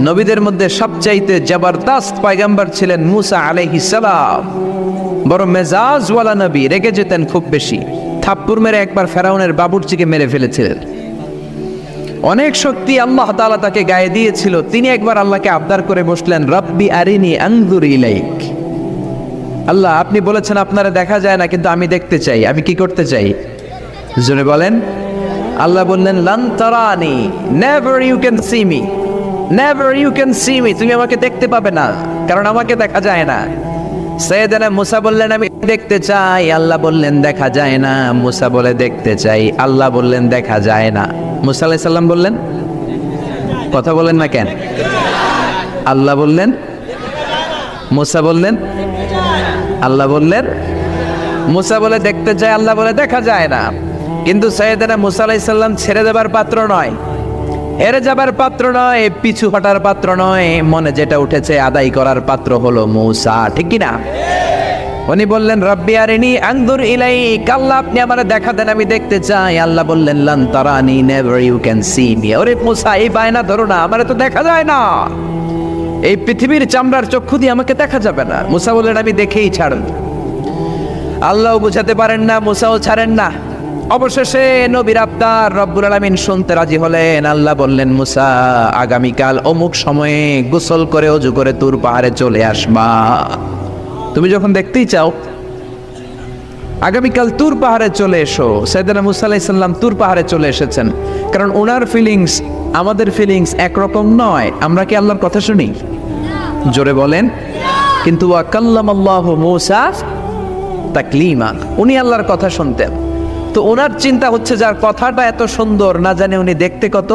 নবীদের মধ্যে সবচাইতে জবরদস্ত পয়গম্বর ছিলেন মুসা আলাইহিস সালাম। বড় মেজাজওয়ালা নবী, রেগে যেতেন খুব বেশি। থাপ্পড় মেরে একবার ফেরাউনের বাবুর্চিকে মেরে ফেলেছিলেন। অনেক শক্তি আল্লাহ তাআলা তাকে গায়ে দিয়েছিল। তিনি একবার আল্লাহকে আবদার করে বসলেন, রব্বি আরিনি আনজুর ইলাইক। আল্লাহ, আপনি বলেছেন আপনারা দেখা যায় না, কিন্তু আমি দেখতে চাই। আমি কি করতে চাই? জোরে বলেন। আল্লাহ বললেন, লান তারানি, never you can see me, never you can see me. তুমি আমাকে দেখতে পাবে না, কারণ আমাকে দেখা যায় না। সাইয়েদনা মুসা বললেন, আমি দেখতে চাই। আল্লাহ বললেন, দেখা যায় না। মুসা বলে, দেখতে চাই। আল্লাহ বললেন, দেখা যায় না। মুসা আলাইহিস সালাম বললেন, কথা বলেন না কেন? আল্লাহ বললেন, মুসা বললেন, আল্লাহ বললেন। মুসা বলে দেখতে চাই, আল্লাহ বলে দেখা যায় না। কিন্তু সাইয়েদনা মুসা আলাইহিস সালাম ছেড়ে দেবার পাত্র নয়, হেরে যাবার পাত্র নয়, পিছু হটার পাত্র নয়। মনে যেটা উঠেছে আদায় করার পাত্র হলো মুসা, ঠিক কি না? উনি বললেন, রব্বি আরিনি আনজুর ইলাইক। আল্লাহ, আপনি আমারে দেখা দেন, আমি দেখতে চাই। আল্লাহ বললেন, লান তারানি, never you can see me. ওরে মুসা, এই বায়না ধরো না, আমারে তো দেখা যায় না। এই পৃথিবীর চামড়ার চক্ষু দিয়ে আমাকে দেখা যাবে না। মুসা বললেন, আমি দেখেই ছাড়ব। আল্লাহও বুঝাতে পারেন না, মুসাও ছাড়েন না। অবশেষে নবীর আবদার রব্বুল আলামিন শুনতে রাজি হলেন। আল্লাহ বললেন, মুসা, আগামীকাল অমুক সময়ে গোসল করে ওযু করে তুর পাহাড়ে চলে আসবা। তুমি যখন দেখতেই চাও, আগামীকাল তুর পাহাড়ে চলে এসো। সাইয়েদনা মুসা আলাইহিস সালাম তুর পাহাড়ে চলে এসেছেন, কারণ ওনার ফিলিংস আমাদের ফিলিংস একরকম নয়। আমরা কি আল্লাহর কথা শুনি? জোরে বলেন। কিন্তু ওয়া কাল্লামাল্লাহু মুসা তাকলিমা, উনি আল্লাহর কথা শুনতেন। তো ওনার চিন্তা হচ্ছে, যার কথাটা এত সুন্দর, না জানে উনি দেখতে কত।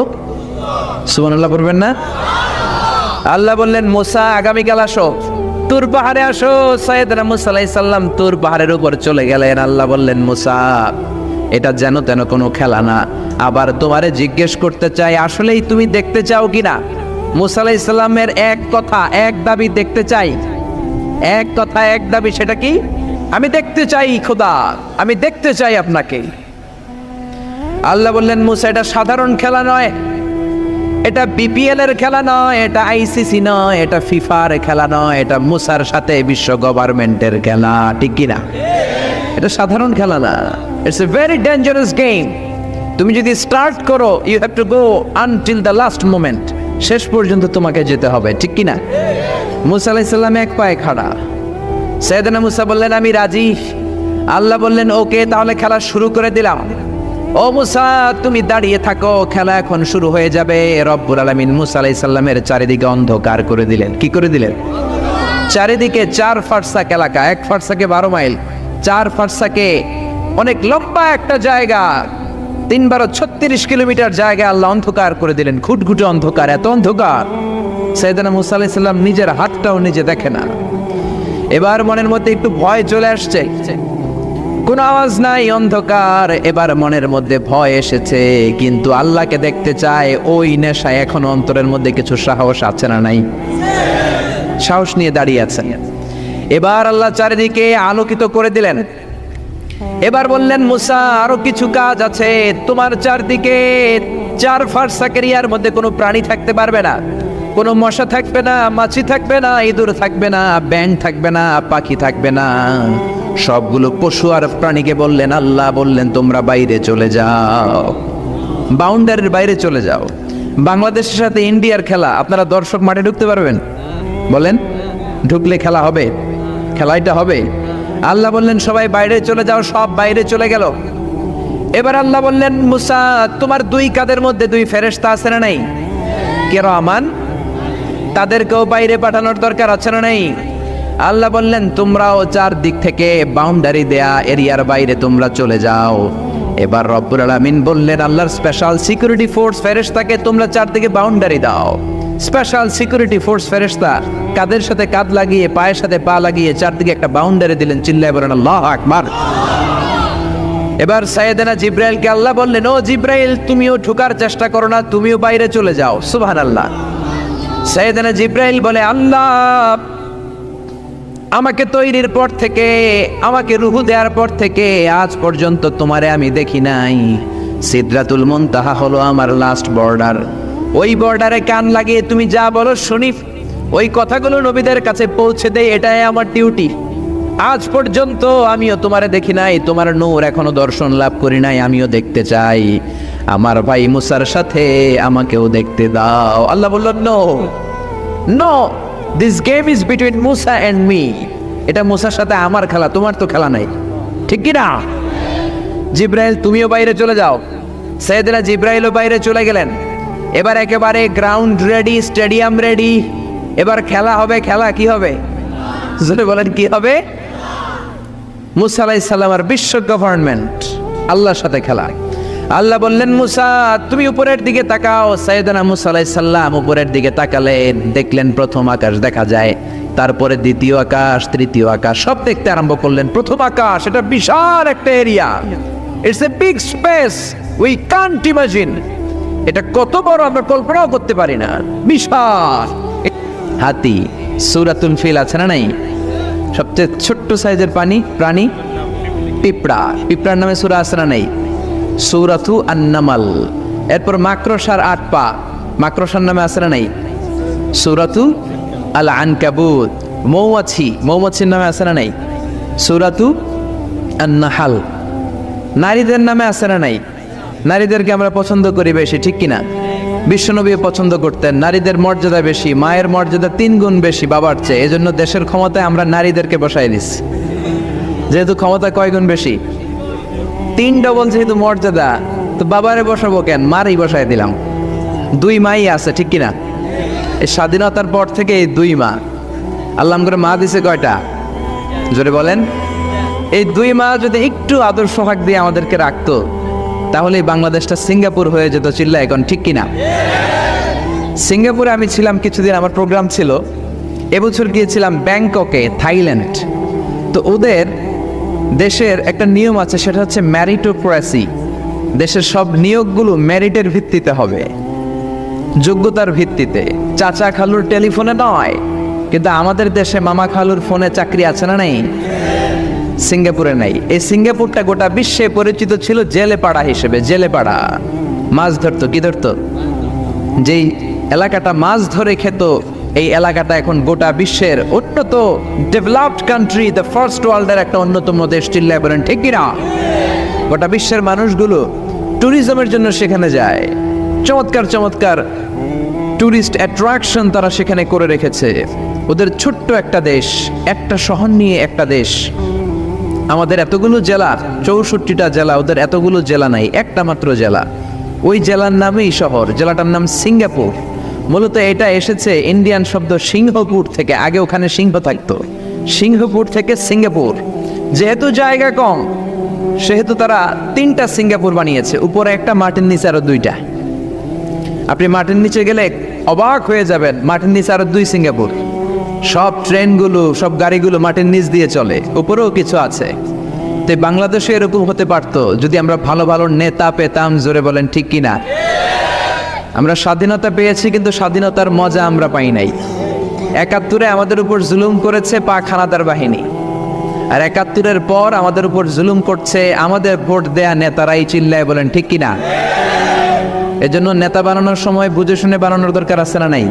সুবহানাল্লাহ বলবেন না? আল্লাহ বললেন, মুসা, আগামীকাল আসো, তুর পাহাড়ে আসো। সাইয়েদনা মুসা আলাইহিস সালাম তুর পাহাড়ের উপর চলে গেলেন। আল্লাহ বললেন, মুসা, এটা যেন তেন কোনো খেলা না। আবার তোমারে জিজ্ঞেস করতে চাই, আসলেই তুমি দেখতে চাও কিনা? মুসা আলাইহিস সালামের এক কথা এক দাবি, দেখতে চাই। এক কথা এক দাবি, সেটা কি? আমি দেখতে চাই খোদা, আমি দেখতে চাই আপনাকে। আল্লাহ বললেন, মুসা, এটা সাধারণ খেলা নয়, এটা বিপিএল এর খেলা নয়, এটা আইসিসি নয়, এটা ফিফার খেলা নয়, এটা মুসার সাথে বিশ্ব গভর্নমেন্টের খেলা, ঠিক কিনা? এটা সাধারণ খেলা না, it's a very dangerous game. তুমি যদি স্টার্ট করো, you have to go until the last moment. শেষ পর্যন্ত তোমাকে যেতে হবে, ঠিক কিনা? মুসা আলাইহিস সালাম এক পায়ে খাড়া। সাইয়েদনা মুসা বললেন, আমি রাজি। আল্লাহ বললেন, ওকে, তাহলে খেলা শুরু করে দিলাম। ও মুসা, তুমি দাঁড়িয়ে থাকো, খেলা এখন শুরু হয়ে যাবে। রব্বুল আলামিন মুসা আলাইহিস সালামের চারিদিকে অন্ধকার করে দিলেন। কি করে দিলেন? চারিদিকে 4 ফারসাক এলাকা, 1 ফারসাকে 12 মাইল, 4 ফারসাকে অনেক লম্বা একটা জায়গা, 3 × 36 কিলোমিটার জায়গা আল্লাহ অন্ধকার করে দিলেন। ঘুটঘুটে অন্ধকার, এত অন্ধকার সাইয়েদনা মুসা আলাইহিস সালাম নিজের হাতটাও নিজে দেখে না। এবার মনের মধ্যে একটু ভয় চলে আসছে, কোনো আওয়াজ নাই, অন্ধকার। এবার মনের মধ্যে ভয় এসেছে, কিন্তু আল্লাহকে দেখতে চায়। ওই নেশায় এখন অন্তরের মধ্যে কিছু সাহস আছে না নাই? সাহস নিয়ে দাঁড়িয়ে আছেন। এবার আল্লাহ চারিদিকে আলোকিত করে দিলেন। এবার বললেন, মুসা, আরো কিছু কাজ আছে। তোমার চারদিকে 4 ফারসাক এরিয়ার মধ্যে কোনো প্রাণী থাকতে পারবে না, কোনো মশা থাকবে না, মাছি থাকবে না, ইঁদুর থাকবে না, ব্যাঙ থাকবে না, পাখি থাকবে না। সবগুলো পশু আর প্রাণীকে বললেন, আল্লাহ বললেন, তোমরা বাইরে চলে যাও, বাউন্ডারির বাইরে চলে যাও। বাংলাদেশের সাথে ইন্ডিয়ার খেলা, আপনারা দর্শক মাঠে ঢুকতে পারবেন? বলেন, ঢুকলে খেলা হবে? খেলাটা হবে। আল্লাহ বললেন, সবাই বাইরে চলে যাও। সব বাইরে চলে গেল। এবার আল্লাহ বললেন, মুসা, তোমার 2 কাঁধের মধ্যে 2 ফেরেশতা আছে না নাই? কিরামান, তাদেরকেও বাইরে পাঠানোর দরকার আছে না নাই? আল্লাহ বললেন, তোমরাও 4 দিক থেকে বাউন্ডারি দেয়া এরিয়ার বাইরে তোমরা চলে যাও। এবার রব্বুল আলামিন বললেন, আল্লাহর স্পেশাল সিকিউরিটি ফোর্স ফেরেশতাকে তোমরা 4 দিকে বাউন্ডারি দাও। স্পেশাল সিকিউরিটি ফোর্স ফেরেশতা কাদের সাথে কাঁধ লাগিয়ে, পায়ের সাথে পা লাগিয়ে 4 দিকে একটা বাউন্ডারি দিলেন। চিল্লায়ে বলেন, আল্লাহু আকবার। এবার সাইয়েদনা জিব্রাইলকে আল্লাহ বললেন, ও জিব্রাইল, তুমিও ঢোকার চেষ্টা করো না, তুমিও বাইরে চলে যাও। সুবহানাল্লাহ। সাইয়েদনা জিব্রাইল বলে, আল্লাহ, আমাকে তৈরির পর থেকে, আমাকে রূহ দেওয়ার পর থেকে আজ পর্যন্ত তোমারে আমি দেখি নাই। সিদরাতুল মুনতাহা হলো আমার লাস্ট বর্ডার। ওই বর্ডারে কান লাগিয়ে তুমি যা বলো শুনি, ওই কথাগুলো নবীদের কাছে পৌঁছে দেয়, এটাই আমার ডিউটি। আজ পর্যন্ত আমিও তোমারে দেখি নাই, তোমার নূর এখনো দর্শন লাভ করি নাই, আমিও দেখতে চাই। আমার ভাই মুসার সাথে আমাকেও দেখতে দাও। আল্লাহ বললেন no no, this game is between Musa and me. এটা মুসার সাথে আমার খেলা, তোমার তো খেলা নাই, ঠিক কি না? জিব্রাইল তুমিও বাইরে চলে যাও। সাইয়েদনা জিব্রাইলও বাইরে চলে গেলেন। এবার একেবারে গ্রাউন্ড রেডি, স্টেডিয়াম রেডি। এবার খেলা হবে। খেলা কি হবে? জোরে বলেন কি হবে? মুসা আলাইহিস সালামের বিশ্ব গভর্নমেন্ট, আল্লাহর সাথে খেলা। আল্লাহ বললেন মুসা তুমি উপরের দিকে তাকাও। সাইয়েদনা মুসা আলাইহিস সালাম উপরের দিকে তাকালেন, দেখলেন প্রথম আকাশ দেখা যায়, তারপরে দ্বিতীয় আকাশ, তৃতীয় আকাশ, সব দেখতে আরম্ভ করলেন। প্রথম আকাশ, এটা বিশাল একটা area, it's a big space, we can't imagine. এটা কত বড় আমরা কল্পনাও করতে পারি না, বিশাল। হাতি, সূরাতুল ফিল আছে না নাই? সবচেয়ে ছোট্ট সাইজের প্রাণী পিঁপড়া, পিঁপড়ার নামে সূরা আছে না নাই? সূরাতু আন-নামাল। এরপর মাকড়সার 8 পা, মাকড়সার নামে আছে না নাই? সূরাতু আল-আনকাবুত। মৌমাছি, মৌমাছির নামে আছে না নাই? সূরাতু আন-নাহাল। নারীদের নামে আছে না নাই? নারীদেরকে আমরা পছন্দ করি বেশি, ঠিক কিনা? বিশ্বনবী পছন্দ করতেন, নারীদের মর্যাদা বেশি, মায়ের মর্যাদা 3 গুণ বেশি বাবার চেয়ে। এজন্য দেশের ক্ষমতায় আমরা নারীদেরকে বসাই দিচ্ছি। যেহেতু ক্ষমতা কয় গুণ বেশি, 3 ডবল যেহেতু মর্যাদা, তো বাবারে বসাবো কেন, মারই বসাই দিলাম। 2 মাই আছে, ঠিক কিনা? এই স্বাধীনতার পর থেকে এই 2 মা। আল্লাহ করে মা দিছে কয়টা? জোরে বলেন। এই 2 মা যদি একটু আদর সোহাগ দিয়ে আমাদেরকে রাখতো, তাহলে বাংলাদেশটা সিঙ্গাপুর হয়ে যেত। চিল্লা এখন, ঠিক কিনা? সিঙ্গাপুরে আমি ছিলাম কিছুদিন, আমার প্রোগ্রাম ছিল। এবছর গিয়েছিলাম ব্যাংককে, থাইল্যান্ড। তো ওদের দেশের একটা নিয়ম আছে, সেটা হচ্ছে ম্যারিটোক্রেসি। দেশের সব নিয়োগগুলো মেরিটের ভিত্তিতে হবে, যোগ্যতার ভিত্তিতে। চাচা খালুর টেলিফোনে নয়। কিন্তু আমাদের দেশে মামা খালুর ফোনে চাকরি আছে না নাই? সিঙ্গাপুরে নাই। এই সিঙ্গাপুরটা গোটা বিশ্বে পরিচিত ছিল জেলেপাড়া হিসেবে। জেলেপাড়া মাছ ধরতো, কি ধরতো? যেই এলাকাটা মাছ ধরে খেত, এই এলাকাটা এখন গোটা বিশ্বের উন্নত ডেভেলপড কান্ট্রি, দ্য ফার্স্ট ওয়ার্ল্ডের একটা অন্যতম দেশ। চিল্লায় বলেন ঠিক কিনা? গোটা বিশ্বের মানুষগুলো ট্যুরিজমের জন্য সেখানে যায়। চমৎকার চমৎকার ট্যুরিস্ট অ্যাট্রাকশন তারা সেখানে করে রেখেছে। ওদের ছোট্ট একটা দেশ, একটা শহর নিয়ে একটা দেশ। আমাদের এতগুলো জেলা, 64টা জেলা, ওদের এতগুলো জেলা নাই, একটা মাত্র জেলা। ওই জেলার নামেই শহর, জেলাটার নাম সিঙ্গাপুর। মূলত এটা এসেছে ইন্ডিয়ান শব্দ সিংহপুর থেকে। আগে ওখানে সিংহ থাকতো, সিংহপুর থেকে সিঙ্গাপুর। যেহেতু জায়গা কম, সেহেতু তারা 3টা সিঙ্গাপুর বানিয়েছে, উপরে একটা, মাটির নিচে আরো 2টা। আপনি মাটির নিচে গেলে অবাক হয়ে যাবেন, মাটির নিচে আরো 2 সিঙ্গাপুর। সব ট্রেনগুলো, সব গাড়িগুলো মাটির নিচ দিয়ে চলে, উপরেও কিছু আছে। তো বাংলাদেশে এরকম হতে পারতো যদি আমরা ভালো ভালো নেতা পেতাম। জোরে বলেন ঠিক কিনা? আমরা স্বাধীনতা পেয়েছি, কিন্তু স্বাধীনতার মজা আমরা পাই নাই। 71-এ আমাদের উপর জুলুম করেছে পাক হানাদার বাহিনী, আর 71-এর পর আমাদের উপর জুলুম করছে আমাদের ভোট দেয়া নেতারাই। চিল্লায় বলেন ঠিক কিনা? এজন্য নেতা বানানোর সময় বুঝে শুনে বানানোর দরকার আছে না নাই?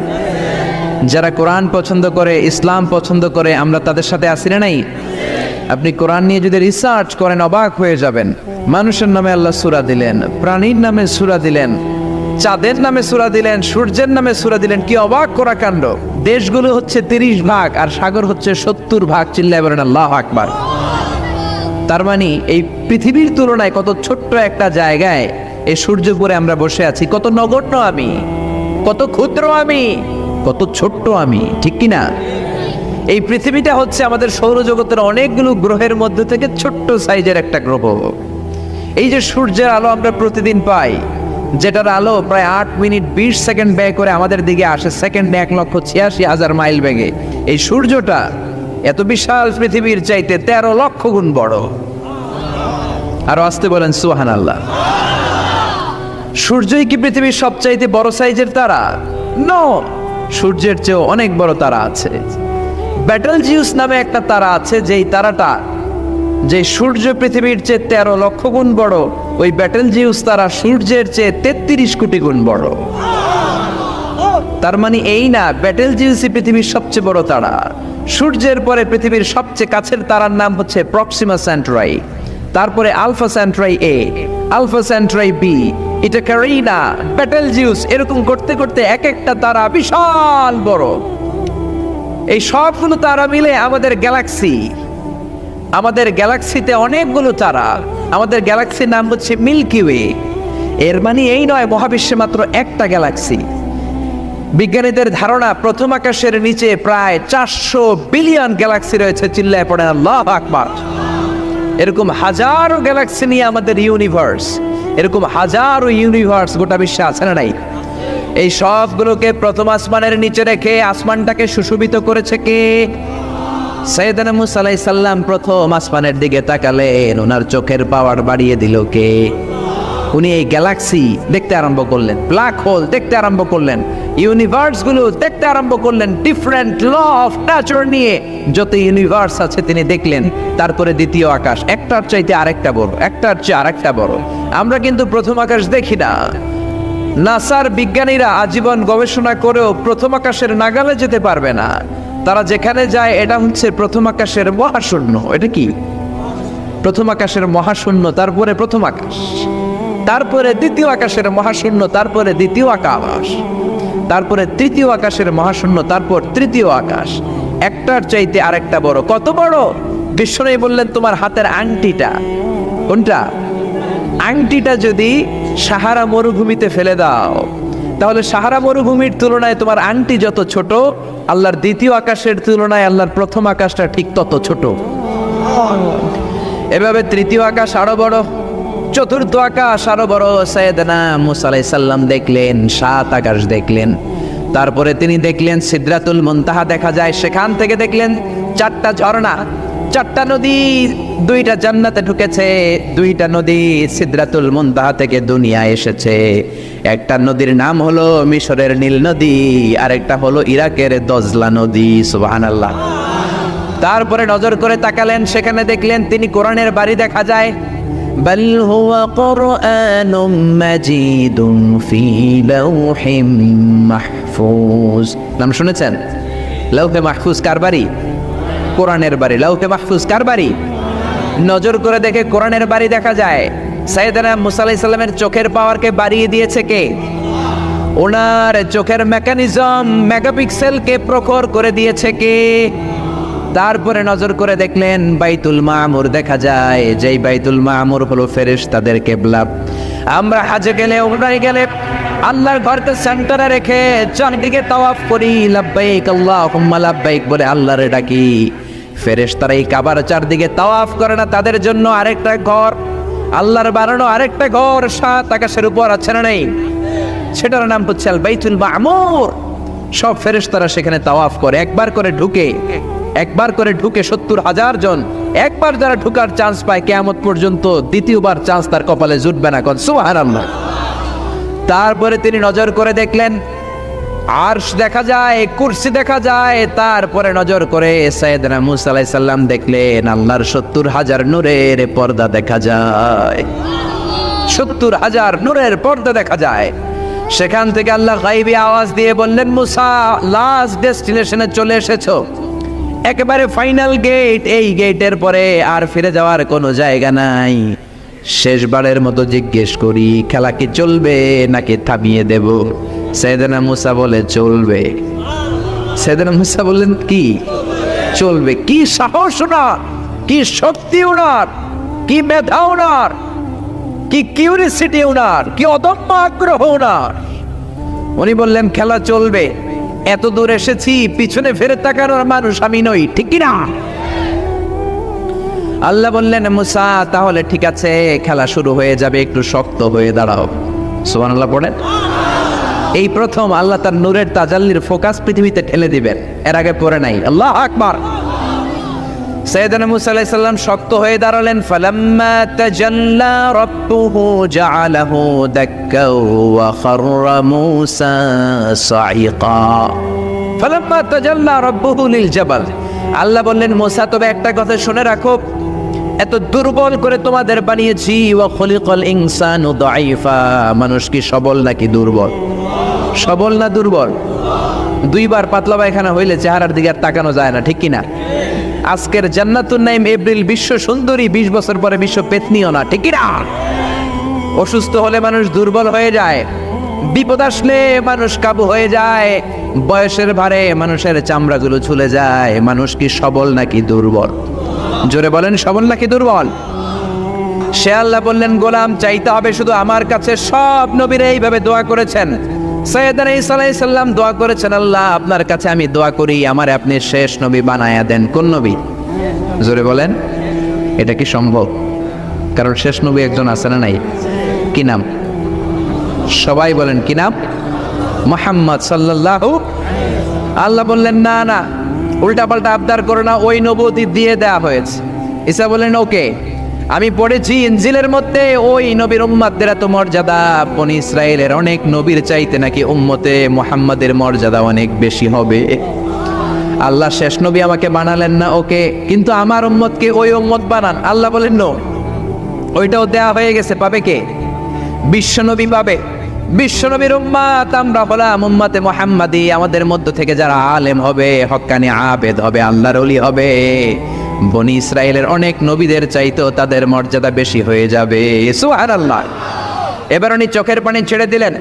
যারা কোরআন পছন্দ করে, ইসলাম পছন্দ করে, আমরা তাদের সাথে আসি না নাই? আপনি কোরআন নিয়ে যদি রিসার্চ করেন অবাক হয়ে যাবেন। মানুষের নামে আল্লাহ সূরা দিলেন, প্রাণীর নামে সূরা দিলেন, চাঁদের নামে সূরা দিলেন, সূর্যের নামে সূরা দিলেন। কি অবাক করা কাণ্ড! দেশগুলো হচ্ছে 30 ভাগ আর সাগর হচ্ছে 70 ভাগ। চিল্লায় বলেন আল্লাহু আকবার। তার মানে এই পৃথিবীর তুলনায় কত ছোট্ট একটা জায়গায় এই সূর্যপুরে আমরা বসে আছি। কত নগণ্য আমি, কত ক্ষুদ্র আমি, কত ছোট্ট আমি, ঠিক কিনা? এই পৃথিবীটা হচ্ছে আমাদের সৌরজগতের অনেকগুলো গ্রহের মধ্যে থেকে ছোট্ট সাইজের একটা গ্রহ। এই যে সূর্যের আলো আমরা প্রতিদিন পাই, যেটার আলো প্রায় 8 মিনিট 20 সেকেন্ড ব্যয় করে আমাদের দিকে আসে, সেকেন্ডে 1,86,000 মাইল বেগে। এই সূর্যটা এত বিশাল পৃথিবীর চাইতে 13 লক্ষ গুণ বড়। আরো আসতে বলেন সুবহানাল্লাহ। সূর্যই কি পৃথিবীর সবচাইতে বড় সাইজের তারা? নো, সূর্যের চেয়েও অনেক বড় তারা আছে। ব্যাটেলজিউস নামে একটা তারা আছে, যেই তারাটা, যে সূর্য পৃথিবীর চেয়ে 13 লক্ষ গুণ বড়, ওই ব্যাটেলজিউস তারা সূর্যের চেয়ে 33 কোটি গুণ বড়। তার মানে এই না ব্যাটেল জিউসি পৃথিবীর সবচেয়ে বড় তারা। সূর্যের পরে পৃথিবীর সবচেয়ে কাছের তারার নাম হচ্ছে প্রক্সিমা সেন্টরাই, তারপরে আলফা সেন্টরাই এ, আলফা সেন্টরাই বি, এটা ক্যারিনা, ব্যাটেল জিউস, এরকম করতে করতে এক একটা তারা বিশাল বড়। এই সবগুলো তারা মিলে আমাদের গ্যালাক্সি। আমাদের গ্যালাক্সিতে অনেকগুলো তারা। আমাদের গ্যালাক্সির নাম হচ্ছে মিল্কি ওয়ে। এর মানে এই নয় মহাবিশ্বে মাত্র একটা গ্যালাক্সি। বিজ্ঞানীদের ধারণা প্রথম আকাশের নিচে প্রায় 400 বিলিয়ন গ্যালাক্সি রয়েছে। চিল্লায় পড়ে আল্লাহু আকবার। এরকম হাজারো গ্যালাক্সি নিয়ে আমাদের ইউনিভার্স, এরকম হাজারো ইউনিভার্স গোটা বিশ্বে আছে না নাই? এই সবগুলোকে প্রথম আসমানের নিচে রেখে আসমানটাকে সুশোভিত করেছে কে? সাইয়েদনা মুসা আলাইহিস সালাম প্রথম আসমানের দিকে তাকালেন, ওনার চোখের পাওয়ার বাড়িয়ে দিল কে? উনি এই গ্যালাক্সি দেখতে আরম্ভ করলেন, ব্ল্যাক হোল দেখতে আরম্ভ করলেন, ইউনিভার্স গুলো দেখতে আরম্ভ করলেন, ডিফারেন্ট ল অফ নেচার নিয়ে যত ইউনিভার্স আছে তিনি দেখলেন। তারপরে দ্বিতীয় আকাশ, একটার চাইতে আরেকটা বড়, একটার চেয়ে আরেকটা বড়। আমরা কিন্তু প্রথম আকাশ দেখি না। নাসার বিজ্ঞানীরা আজীবন গবেষণা করেও প্রথম আকাশের নাগালে যেতে পারবে না। তারা যেখানে যায় এটা হচ্ছে প্রথম আকাশের মহাশূন্য। এটা কি? প্রথম আকাশের মহাশূন্য, তারপরে প্রথম আকাশ, তারপরে দ্বিতীয় আকাশের মহাশূন্য, তারপরে দ্বিতীয় আকাশ, তারপরে তৃতীয় আকাশের মহাশূন্য, তারপর তৃতীয় আকাশ। একটার চাইতে আরেকটা বড়। কত বড়? বিশ্বনবী বললেন তোমার হাতের আংটিটা, কোনটা? আংটিটা যদি সাহারা মরুভূমিতে ফেলে দাও, তাহলে সাহারা মরুভূমির তুলনায় তোমার আংটি যত ছোট, আল্লাহর দ্বিতীয় আকাশের তুলনায় আল্লাহর প্রথম আকাশটা ঠিক তত ছোট। এভাবে তৃতীয় আকাশ আরো বড়, চতুর্থ আকাশ আরো বড়। সাইয়েদনা মুসা আলাইহিস সালাম দেখলেন 7 আকাশ দেখলেন। তারপরে তিনি দেখলেন সিদরাতুল মুনতাহা দেখা যায়, সেখান থেকে দেখলেন 4টা ঝর্ণা, 4টা নদী, 2টা জান্নাতে ঢুকেছে, 2টা নদী সিদরাতুল মুনতাহা থেকে দুনিয়ায় এসেছে। একটা নদীর নাম হলো মিশরের নীল নদী, আরেকটা হলো ইরাকের দজলা নদী। সুবহানাল্লাহ। তারপরে নজর করে তাকালেন, সেখানে দেখলেন তিনি কোরআনের বাড়ি দেখা যায়। বাল হুয়া কুরআনুম মাজিদুন ফি লাওহিম মাহফুজ। নাম শুনেছেন? লাওহে মাহফুজ কার বাড়ি? কোরআনের বাড়ি। লাওহে মাহফুজ কার বাড়ি? নজর করে দেখে কোরআনের বাড়ি দেখা যায়। সাইয়েদনা মুসা আলাইহিস সালামের চোখের পাওয়ারকে বাড়িয়ে দিয়েছে কে? ওনার চোখের মেকানিজম, মেগাপিক্সেলকে প্রখর করে দিয়েছে কে? তারপরে নজর করে দেখলেন বাইতুল মামুর দেখা যায়, যেই বাইতুল মামুর হলো ফেরেশতাদের কিবলা। আমরা হাজে গেলে, উমরায় গেলে আল্লাহর ঘরকে সেন্টারে রেখে চারদিকে তাওয়াফ করি, লাব্বাইক আল্লাহুম্মা লাব্বাইক বলে আল্লাহরে ডাকি। ফেরেশতারা এই কাবার চারদিকে তাওয়াফ করে না, তাদের জন্য আরেকটা ঘর, আল্লাহর বানানো আরেকটা ঘর 7 আকাশের উপর আছে না নেই? সেটার নাম হচ্ছে আল বাইতুল মামুর। সব ফেরেশতারা সেখানে তাওয়াফ করে, একবার করে ঢুকে 70,000 জন। একবার যারা ঢুকার চান্স পায় কিয়ামত পর্যন্ত দ্বিতীয়বার চান্স তার কপালে জুটবে না। সুবহানাল্লাহ। তারপরে তিনি নজর করে দেখলেন আরশ দেখা যায়, কুরসি দেখা যায়। তারপরে নজর করে সাইয়েদনা মুসা আলাইহিস সালাম দেখলেন আল্লাহর 70,000 নূরের পর্দা দেখা যায়। 70,000 নূরের পর্দা দেখা যায়। সেখান থেকে আল্লাহ গায়বী আওয়াজ দিয়ে বললেন, মুসা লাস্ট ডেস্টিনেশনে চলে এসেছো, একেবারে ফাইনাল গেট। এই গেটের পরে আর ফিরে যাওয়ার কোনো জায়গা নাই। শেষবারের মতো জিজ্ঞেস করি, খেলা কি চলবে নাকি থামিয়ে দেব? সাইয়েদনা মুসা বলে চলবে। সাইয়েদনা মুসা বললেন কি চলবে? কি সাহস ওনার, কি শক্তি ওনার, কি মেধা ওনার, কি কিউরিসিটি ওনার, কি অদম্য আগ্রহ ওনার। উনি বললেন খেলা চলবে। এত দূর এসেছি, পিছনে ফেরত তাকানোর মানুষ আমি নই, ঠিক কি না? আল্লাহ বললেন মুসা তাহলে ঠিক আছে, খেলা শুরু হয়ে যাবে, একটু শক্ত হয়ে দাঁড়াও। সুবহানাল্লাহ পড়েন। এই প্রথম আল্লাহ তার নূরের তাজাল্লির ফোকাস পৃথিবীতে ঠেলে দিবেন, এর আগে পড়ে নাই। আল্লাহু আকবার। সাইয়েদনা মুসা আলাইহিস সালাম শক্ত হয়ে দাঁড়ালেন। ফালাম্মা তাজাল্লা রাব্বুহু জাআলাহু দাক্কা ওয়া খাররা মুসা সাইকা। ফালাম্মা তাজাল্লা রাব্বুহু লিল জাবাল। আল্লাহ বললেন মুসা তবে একটা কথা শুনে রাখো, এত দুর্বল করে তোমাদের বানিয়েছি। ওয়া খুলিকাল ইনসানু দাঈফা। মানুষ কি সবল নাকি দুর্বল? সবল না দুর্বল? দুইবার পাতলা পায়খানা হইলে চেহারার দিকে আর তাকানো যায় না, ঠিক কিনা? আজকের জান্নাতুন নাইম এপ্রিল বিশ্ব সুন্দরী, 20 বছর পরে বিশ্ব পেতনিও না, ঠিক কিনা? অসুস্থ হলে মানুষ দুর্বল হয়ে যায়, বিপদ আসলে মানুষ কাবু হয়ে যায়, বয়সের ভারে মানুষের চামড়াগুলো ঝুলে যায়। মানুষ কি সবল নাকি দুর্বল? জোরে বলেন, সবল নাকি দুর্বল? সে আল্লাহ বললেন, গোলাম চাইতে হবে শুধু আমার কাছে। সব নবীরা এইভাবে দোয়া করেছেন। সাইয়েদনা ঈসা আলাইহিস সালাম দোয়া করেছেন, আল্লাহ আপনার কাছে আমি দোয়া করি আমারে আপনি শেষ নবী বানায়া দেন। কোন নবী? জোরে বলেন, এটা কি সম্ভব? কারণ শেষ নবী একজন আছে না নাই? কি নাম? সবাই বলেন কি নাম? মুহাম্মদ সাল্লাল্লাহু। আল্লাহ বললেন, না না, উল্টা পাল্টা আবদার করো না, ওই নবুয়তি দিয়ে দেয়া হয়েছে। ঈসা বললেন, ওকে। আমি পড়েছি ইনজিলের মধ্যে ওই নবীর উম্মতদের এত মর্যাদা, বনি ইসরায়েলের অনেক নবীর চাইতে নাকি উম্মতে মুহাম্মাদের মর্যাদা অনেক বেশি হবে। আল্লাহ শেষ নবী আমাকে বানালেন না, ওকে, কিন্তু আমার উম্মতকে ওই উম্মত বানান। আল্লাহ বলেন, নো, ওইটাও দেয়া হয়ে গেছে। পাবে কে? বিশ্বনবী পাবে। বিশ্বনবীর উম্মত আমরা হলাম উম্মতে মুহাম্মাদি। আমাদের মধ্য থেকে যারা আলেম হবে, হক্কানি আবেদ হবে, আল্লাহর ওলি হবে, বনি ইসরায়েলের অনেক নবীদের চাইতেও তাদের মর্যাদা বেশি হয়ে যাবে। সুবহানাল্লাহ। এবার উনি চোখের পানি ছেড়ে দিলেন।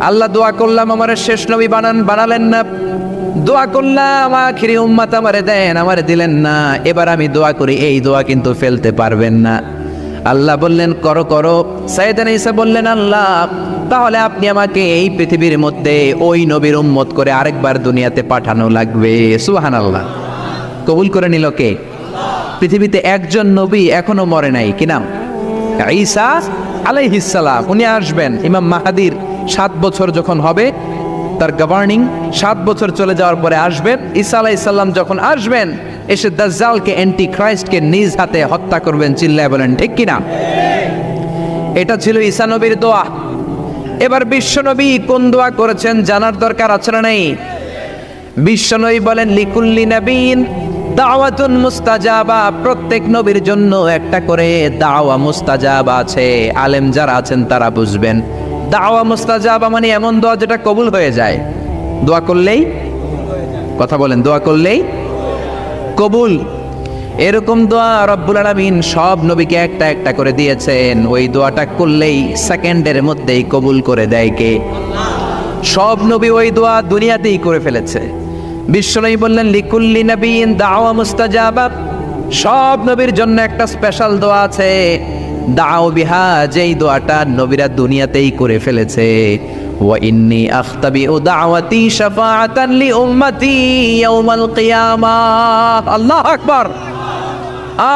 আল্লাহ দোয়া করলাম আমার শেষ নবী বানান, বানালেন না। দোয়া করলাম আখিরি উম্মত আমারে দেন, আমারে দিলেন না। এবার আমি দোয়া করি, এই দোয়া কিন্তু ফেলতে পারবেন না। আল্লাহ বললেন, করো করো। সাইয়েদনা ঈসা বললেন, আল্লাহ তাহলে আপনি আমাকে এই পৃথিবীর মধ্যে ওই নবীর উম্মত করে আরেকবার দুনিয়াতে পাঠানো লাগবে। সুবহানাল্লাহ। কবুল করে নিল কে? পৃথিবীতে একজন নবী এখনো মরে নাই। কি নাম? ঈসা আলাইহিস সালাম। উনি আসবেন ইমাম মাহাদির 7 বছর যখন হবে, তার গভর্নিং 7 বছর চলে যাওয়ার পরে আসবেন। ঈসা আলাইহিস সালাম যখন আসবেন, এসে দাজ্জালকে, অ্যান্টি খ্রাইস্টকে নিজ হাতে হত্যা করবেন। চিল্লায় বলেন ঠিক কিনা? এটা ছিল ঈসা নবীর দোয়া। এবার বিশ্বনবী কোন দোয়া করেছেন জানার দরকার আছে না নেই? বিশ্বনবী বলেন, লিকুল্লি নবীন দাওয়াতুন মুস্তাজাবা। প্রত্যেক নবীর জন্য একটা করে দাওয়া মুস্তাজাবা আছে। আলেম যারা আছেন তারা বুঝবেন। দাওয়া মুস্তাজাবা মানে এমন দোয়া যেটা কবুল হয়ে যায়। দোয়া করলেই, কথা বলেন, দোয়া করলেই কবুল। এরকম দোয়া রব্বুল আলামিন সব নবীকে একটা একটা করে দিয়েছেন। ওই দোয়াটা করলেই সেকেন্ডের মধ্যেই কবুল করে দেয় কে? সব নবী ওই দোয়া দুনিয়াতেই করে ফেলেছে। বিশ্বনবী বললেন, লিকুল্লি নবীন দাওয়া মুস্তাজাবা। সব নবীর জন্য একটা স্পেশাল দোয়া আছে, দাও বিহা, যেই দোয়াটা নবীরা দুনিয়াতেই করে ফেলেছে। ওয়া ইন্নী আখতাবিউ দাওয়াতি শাফাআতান লি উম্মতি ইয়াউমাল কিয়ামাহ। আল্লাহু আকবার।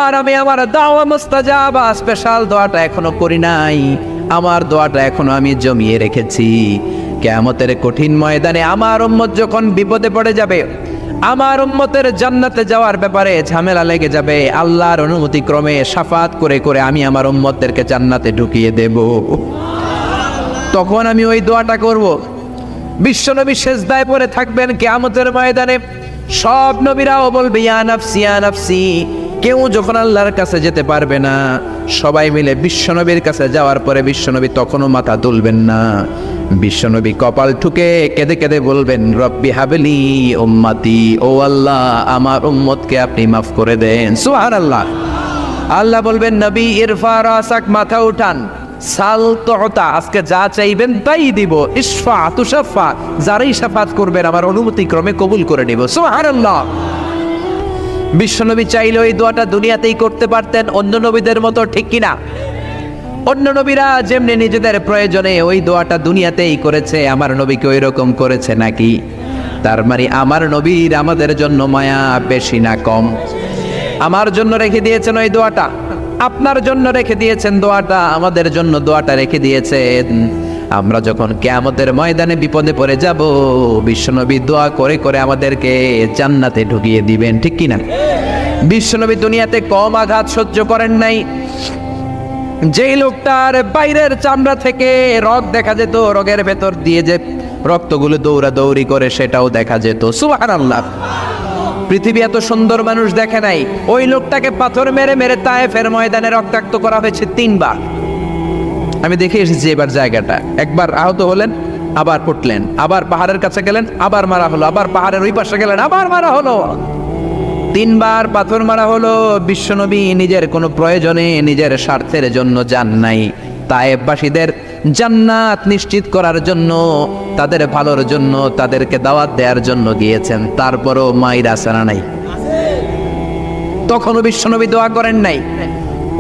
আর আমি আমার দাওয়া মুস্তাজাবা স্পেশাল দোয়াটা এখনো করি নাই। আমার দোয়াটা এখনো আমি জমিয়ে রেখেছি। কিয়ামতের কঠিন ময়দানে আমার উম্মত যখন বিপদে পড়ে যাবে, আমার উম্মতের জান্নাতে যাওয়ার ব্যাপারে ঝামেলা লেগে যাবে, আল্লাহর অনুমতি ক্রমে শাফাত করে করে আমি আমার উম্মতদেরকে জান্নাতে ঢুকিয়ে দেব। তখন আমি ওই দোয়াটা করব। বিশ্বনবী সেজদায় পড়ে থাকবেন কিয়ামতের ময়দানে। সব নবীরাও বলবে, ইয়া নাফসি ইয়া নাফসি। কেউ যখন আল্লাহর কাছে যেতে পারবে না, সবাই মিলে বিশ্বনবীর কাছে যাওয়ার পরে বিশ্বনবী তখনও মাথা তুলবেন না। বিশ্বনবী কপাল ঠুকে কেঁদে কেঁদে বলবেন, রব্বি হাবলি উম্মতি। ও আল্লাহ, আমার উম্মতকে আপনি মাফ করে দেন। সুবহানাল্লাহ। আল্লাহ বলবেন, নবী ইরফা রাসাক, মাথা উঠান। সাল তুতা, আজকে যা চাইবেন তাই দিব। ইশফা তুশাফা, যারাই শাফাত করবেন আমার অনুমতি ক্রমে কবুল করে নিব। সুবহানাল্লাহ। বিশ্বনবী চাইলে ওই দোয়াটা দুনিয়াতেই করতে পারতেন অন্য নবীদের মতো, ঠিক কিনা? অন্য নবীরা যেমনি নিজেদের প্রয়োজনে ওই দোয়াটা দুনিয়াতেই করেছে, আমার নবীকে ওই রকম করেছে নাকি? তার মানে আমার নবীর আমাদের জন্য মায়া বেশি না কম? আমার জন্য রেখে দিয়েছেন ওই দোয়াটা, আপনার জন্য রেখে দিয়েছেন দোয়াটা, আমাদের জন্য দোয়াটা রেখে দিয়েছেন। আমরা যখন কিয়ামতের ময়দানে বিপদে পড়ে যাব, বিশ্বনবী দোয়া করে করে আমাদেরকে জান্নাতে ঢুকিয়ে দিবেন, ঠিক কিনা? বিশ্বনবী দুনিয়াতে কম আঘাত সহ্য করেন নাই। যেই লোকটার বাইরের চামড়া থেকে রগ দেখা যেত, রগের ভেতর দিয়ে যে রক্তগুলো দৌড়াদৌড়ি করে সেটাও দেখা যেত। সুবহানাল্লাহ। পৃথিবী এত সুন্দর মানুষ দেখে নাই। ওই লোকটাকে পাথর মেরে মেরে তায়েফের ময়দানে রক্তাক্ত করা হয়েছে 3 বার। আমি দেখে এসেছি এবার জায়গাটা। একবার আহত হলেন, আবার পড়লেন, আবার পাহাড়ের কাছে গেলেন, আবার মারা হলো, আবার পাহাড়ের ওই পাশে গেলেন, আবার মারা হলো। 3 বার পাথর মারা হলো। বিশ্বনবী নিজের কোনো প্রয়োজনে, নিজের স্বার্থের জন্য যান নাই, তায়েফবাসীদের জান্নাত নিশ্চিত করার জন্য, তাদের ভালোর জন্য, তাদেরকে দাওয়াত দেওয়ার জন্য গিয়েছেন। তারপরও মাইর আসারা নাই, তখনও বিশ্বনবী দোয়া করেন নাই।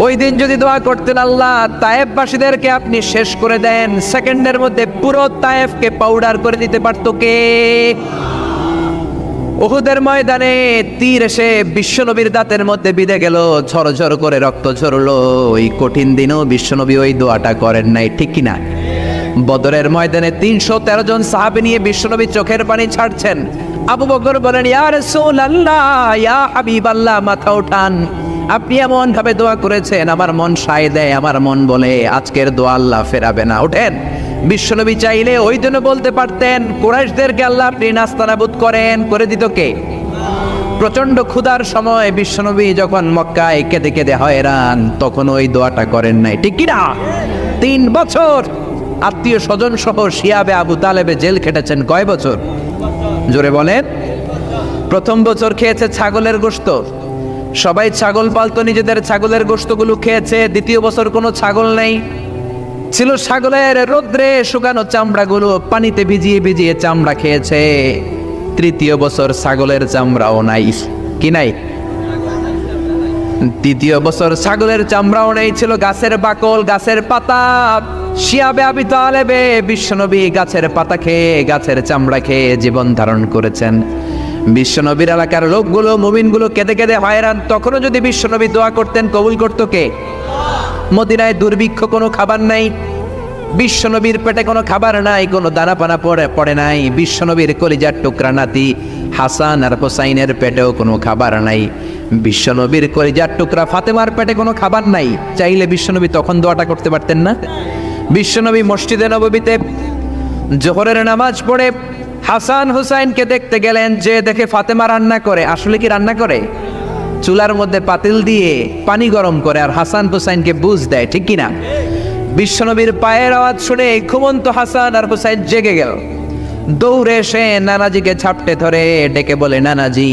ওই দিন যদি দোয়া করতেন, আল্লাহ তায়েফবাসীদেরকে আপনি শেষ করে দেন, সেকেন্ডের মধ্যে পুরো তায়েফকে পাউডার করে দিতে পারতো কে? উহুদের ময়দানে তীর এসে বিশ্বনবীর দাঁতের মধ্যে বিঁধে গেল, ঝরঝর করে রক্ত ঝরলো। ওই কঠিন দিনেও বিশ্বনবী ওই দোয়াটা করেন নাই, ঠিক কিনা? বদরের ময়দানে 313 জন সাহাবী নিয়ে বিশ্বনবী চোখের পানি ছাড়ছেন। আবু বকর বলেন, ইয়া রাসূলুল্লাহ, ইয়া হাবিবাল্লাহ, মাথা উঠান, আপনি এমন ভাবে দোয়া করেছেন, আমার মন সায় দেয়, আমার মন বলে আজকের দোয়া আল্লাহ ফেরাবে না, ওঠেন। বিশ্বনবী চাইলে ওই জন্য বলতে পারতেন, কুরাইশদেরকে আল্লাহ আপনি নাস্তানাবুদ করেন, করে দিত কে? প্রচন্ড ক্ষুধার সময় বিশ্বনবী যখন মক্কায় কেঁদে কেঁদে হয়রান, তখন ওই দোয়াটা করেন নাই, ঠিক কিনা? 3 বছর আত্মীয় স্বজন সহ শিয়াবে আবু তালেবে জেল খেটেছেন। কয় বছর? জোরে বলেন। প্রথম বছর খেয়েছে ছাগলের গোশত, সবাই ছাগল পালতো, নিজেদের ছাগলের গোশতগুলো খেয়েছে। দ্বিতীয় বছর কোনো ছাগল নেই, ছিল ছাগলের রোদ্রে শুকানো চামড়াগুলো পানিতে ভিজিয়ে ভিজিয়ে চামড়া খেয়েছে। তৃতীয় বছর ছাগলের চামড়াও নাই, কি নাই? তৃতীয় বছর ছাগলের চামড়াও নেই, ছিল গাছের বাকল, গাছের পাতা। শিয়াবে আবি তালেবে বিশ্বনবী গাছের পাতা খেয়ে, গাছের চামড়া খেয়ে জীবন ধারণ করেছেন। বিশ্বনবীর এলাকার লোকগুলো, মুমিনগুলো কেঁদে কেঁদে হয়রান। তখনও যদি বিশ্বনবী দোয়া করতেন, কবুল করত কে? মদিনায় দুর্ভিক্ষ, কোনো খাবার নাই, বিশ্বনবীর পেটে কোনো খাবার নাই, কোনো দানা পানা পড়ে নাই। বিশ্বনবীর কলিজার টুকরা নাতি হাসান আর হোসাইনের পেটেও কোনো খাবার নাই। বিশ্বনবীর কলিজার টুকরা ফাতেমার পেটে কোনো খাবার নাই। চাইলে বিশ্বনবী তখন দোয়াটা করতে পারতেন না? বিশ্বনবী মসজিদে নববীতে জোহরের নামাজ পড়ে হাসান হুসাইনকে দেখতে গেলেন, যে দেখে ফাতেমা রান্না করে। আসলে কি রান্না করে? চুলার মধ্যে পাতিল দিয়ে পানি গরম করে আর হাসান হুসাইনকে বুঝ দেয়, ঠিক কিনা? বিশ্বনবীর পায়ের আওয়াজ শুনে ঘুমন্ত হাসান আর হুসাইন জেগে গেল। দৌড়ে এসে নানাজিকে ঝাপটে ধরে ডেকে বলে, নানাজি,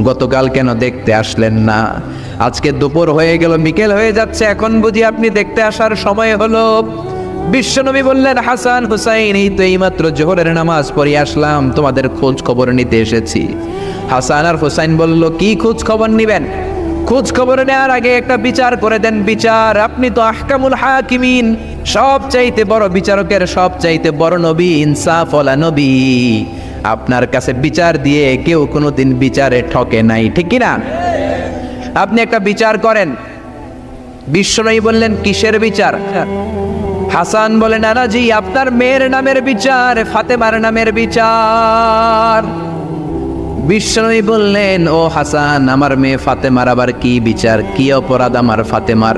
গতকাল কেন দেখতে আসলেন না? আজকে দুপুর হয়ে গেল, বিকেল হয়ে যাচ্ছে, এখন বুঝি আপনি দেখতে আসার সময় হলো? বিশ্বনবী বললেন, হাসান হুসাইন, এই তো এইমাত্র জোহরের নামাজ পড়ে আসলাম, তোমাদের খোঁজ খবর নিতে এসেছি। হাসান আর হুসাইন বলল, কি খোঁজ খবর নিবেন? খোঁজ খবর নেওয়ার আগে একটা বিচার করে দেন। বিচার? আপনি তো আহকামুল হাকিমিন, সব চাইতে বড় বিচারকের সব চাইতে বড় নবী, ইনসাফওয়ালা নবী। আপনার কাছে বিচার দিয়ে কেউ কোনোদিন বিচারে ঠকে নাই, ঠিক কিনা? আপনি একটা বিচার করেন। বিশ্বনবী বললেন, কিসের বিচার? হাসান বলে, নানাজি, আপনার মেয়ের নামের বিচার, ফাতেমার নামের বিচার। বিশ্বনবী বললেন, ও হাসান, আমার মেয়ে ফাতেমার আবার কি বিচার? কি অপরাধ আমার ফাতেমার?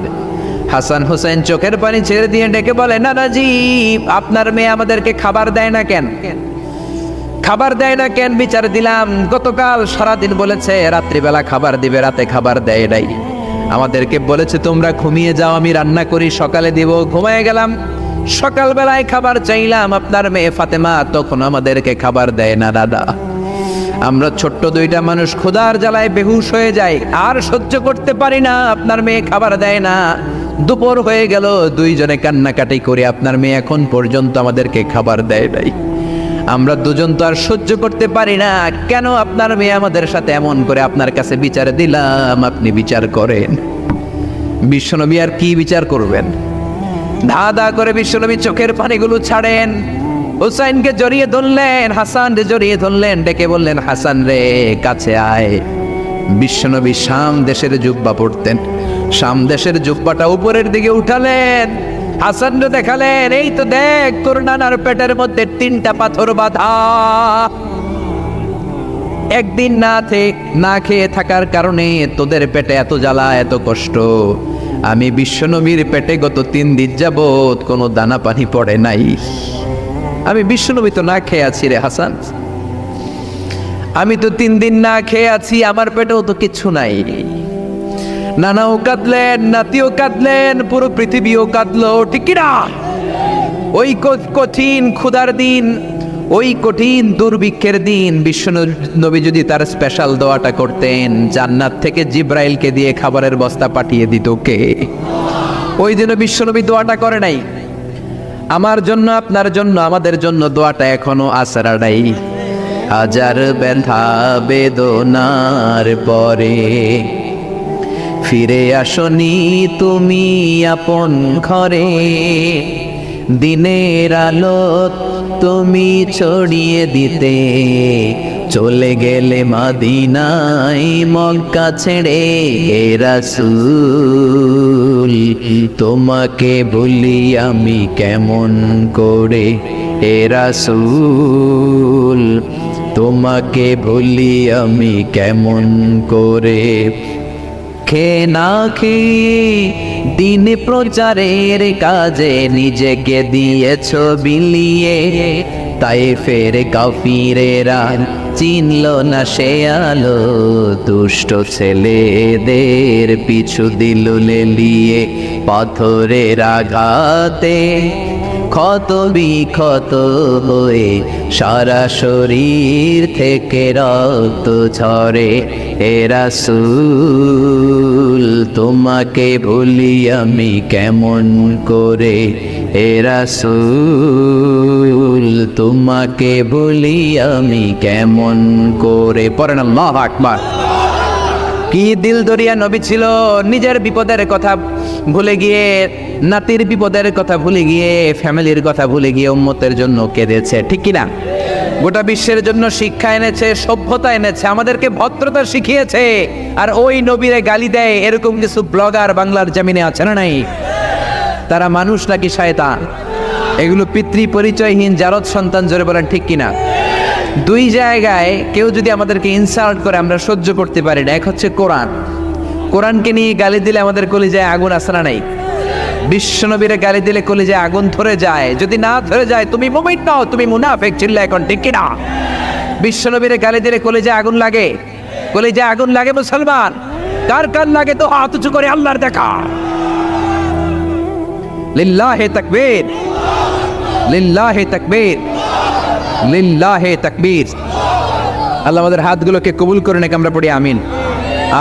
হাসান হুসাইন চোখের পানি ছেড়ে দিয়ে ডেকে বলে, নানাজি, আপনার মেয়ে আমাদেরকে খাবার দেয় না কেন? খাবার দেয় না কেন বিচার দিলাম। গতকাল সারাদিন বলেছে রাত্রিবেলা খাবার দিবে, রাতে খাবার দেয় নাই। আমাদেরকে বলেছে তোমরা ঘুমিয়ে যাও, আমি রান্না করি, সকালে দিব। ঘুমিয়ে গেলাম, সকালবেলায় খাবার চাইলাম, আপনার মেয়ে ফাতেমা তখন আমাদেরকে খাবার দেয় না। দাদা, আমরা ছোট্ট 2টা মানুষ ক্ষুধার জ্বালায় বেহুশ হয়ে যাই, আর সহ্য করতে পারি না, আপনার মেয়ে খাবার দেয় না। দুপুর হয়ে গেল, 2 জনে কান্নাকাটি করে, আপনার মেয়ে এখন পর্যন্ত আমাদেরকে খাবার দেয় নাই। আমরা 2 জন তো আর সহ্য করতে পারি না, কেন আপনার মেয়ে আমাদের সাথে এমন করে? আপনার কাছে বিচার দিলাম, আপনি বিচার করেন। বিশ্বনবী আর কি বিচার করবেন? ধা ধা করে বিশ্বনবী চোখের পানিগুলো ছাড়েন। হুসাইনকে জড়িয়ে ধরলেন, হাসান রে জড়িয়ে ধরলেন, ডেকে বললেন, হাসান রে, কাছে আয়। বিশ্বনবী শাম দেশের জুব্বা পরতেন, শাম দেশের জুব্বাটা উপরের দিকে উঠালেন, হাসান রে দেখালেন, এই তো দেখ, তোর নানার পেটের মধ্যে 3টা পাথর বাঁধা। একদিন না খেয়ে থাকার কারণে তোদের পেটে এত জ্বালা, এত কষ্ট। আমি বিশ্বনবীর পেটে গত 3 দিন যাবত কোনো দানা পানি পড়ে নাই। আমি বিশ্বনবী তো না খেয়ে আছি রে হাসান, আমি তো 3 দিন না খেয়ে আছি, আমার পেটেও তো কিছু নাই। নানাও কাঁদলেন, নাতিও কাঁদলেন, পুরো পৃথিবীও কাঁদলো, ঠিক কিনা? ওই কঠিন ক্ষুধার দিন, ওই কঠিন দুর্ভিক্ষের দিন বিশ্ব নবী যদি তার স্পেশাল দোয়াটা করতেন, জান্নাত থেকে জিব্রাইলকে দিয়ে খাবারের বস্তা পাঠিয়ে দিত কে? ওই দিনও বিশ্ব নবী দোয়াটা করে নাই। আমার জন্য, আপনার জন্য, আমাদের জন্য দোয়াটা এখনো আসরা নাই। হাজার ব্যথা বেদনার পরে ফিরে আসনি তুমি আপন ঘরে, দিনের আলো তুমি ছড়িয়ে দিতে চলে গেলে মদিনায় মক্কা ছেড়ে। হে রাসূল তোমাকে ভুলি আমি কেমন করে, হে রাসূল তোমাকে ভুলি আমি কেমন করে। খেয়ে না খেয়ে দিন প্রচারের কাজে নিজেকে দিয়েছ বিলিয়ে, তাই ফের কাফিরেরা চিনল না সে আলো। দুষ্ট ছেলেদের পিছু দিল লেলিয়ে, পাথরের আঘাতে ক্ষত বিক্ষত হয়ে সারা শরীর থেকে রক্ত ঝরে। হে রাসূল তোমাকে ভুলি আমি কেমন করে, হে রাসূল তোমাকে ভুলি আমি কেমন করে। পড়েন আল্লাহু আকবার। কি দিল দরিয়া নবী ছিল, নিজের বিপদের কথা ভুলে গিয়ে, নাতির বিপদের কথা ভুলে গিয়ে, ফ্যামিলির কথা ভুলে গিয়ে উম্মতের জন্য কেঁদেছে, ঠিক কিনা? গোটা বিশ্বের জন্য শিক্ষা এনেছে, সভ্যতা এনেছে, আমাদেরকে ভদ্রতা শিখিয়েছে। আর ওই নবীরে গালি দেয় এরকম কিছু ব্লগার বাংলার জমিনে আছে না নাই? তারা মানুষ নাকি শয়তান? এগুলো পিতৃ পরিচয়হীন জারদ সন্তান, জোরে বলেন ঠিক কিনা? দুই জায়গায় কেউ যদি আমাদেরকে ইনসাল্ট করে আমরা সহ্য করতে পারি না। এক হচ্ছে কোরআন, কোরআনকে নিয়ে গালি দিলে আমাদের কলিজায় আগুন আসে না নাই? বিশ্বনবীরে গালি দিলে কলিজায় আগুন ধরে যায়, যদি না ধরে যায় তুমি মুমিন নও, তুমি মুনাফিক। চিল্লা এখন ঠিক কিনা? বিশ্বনবীরে গালি দিলে কলিজায় আগুন লাগে, কলিজায় আগুন লাগে মুসলমান। কার কার লাগে তো হাত উঁচু করে আল্লাহর দেখা। লিল্লাহে তাকবীর, লিল্লাহে তাকবীর, লিল্লাহে তাকবীর। আল্লাহ আমাদের হাতগুলোকে কবুল করে নেক, আমরা পড়ি আমিন।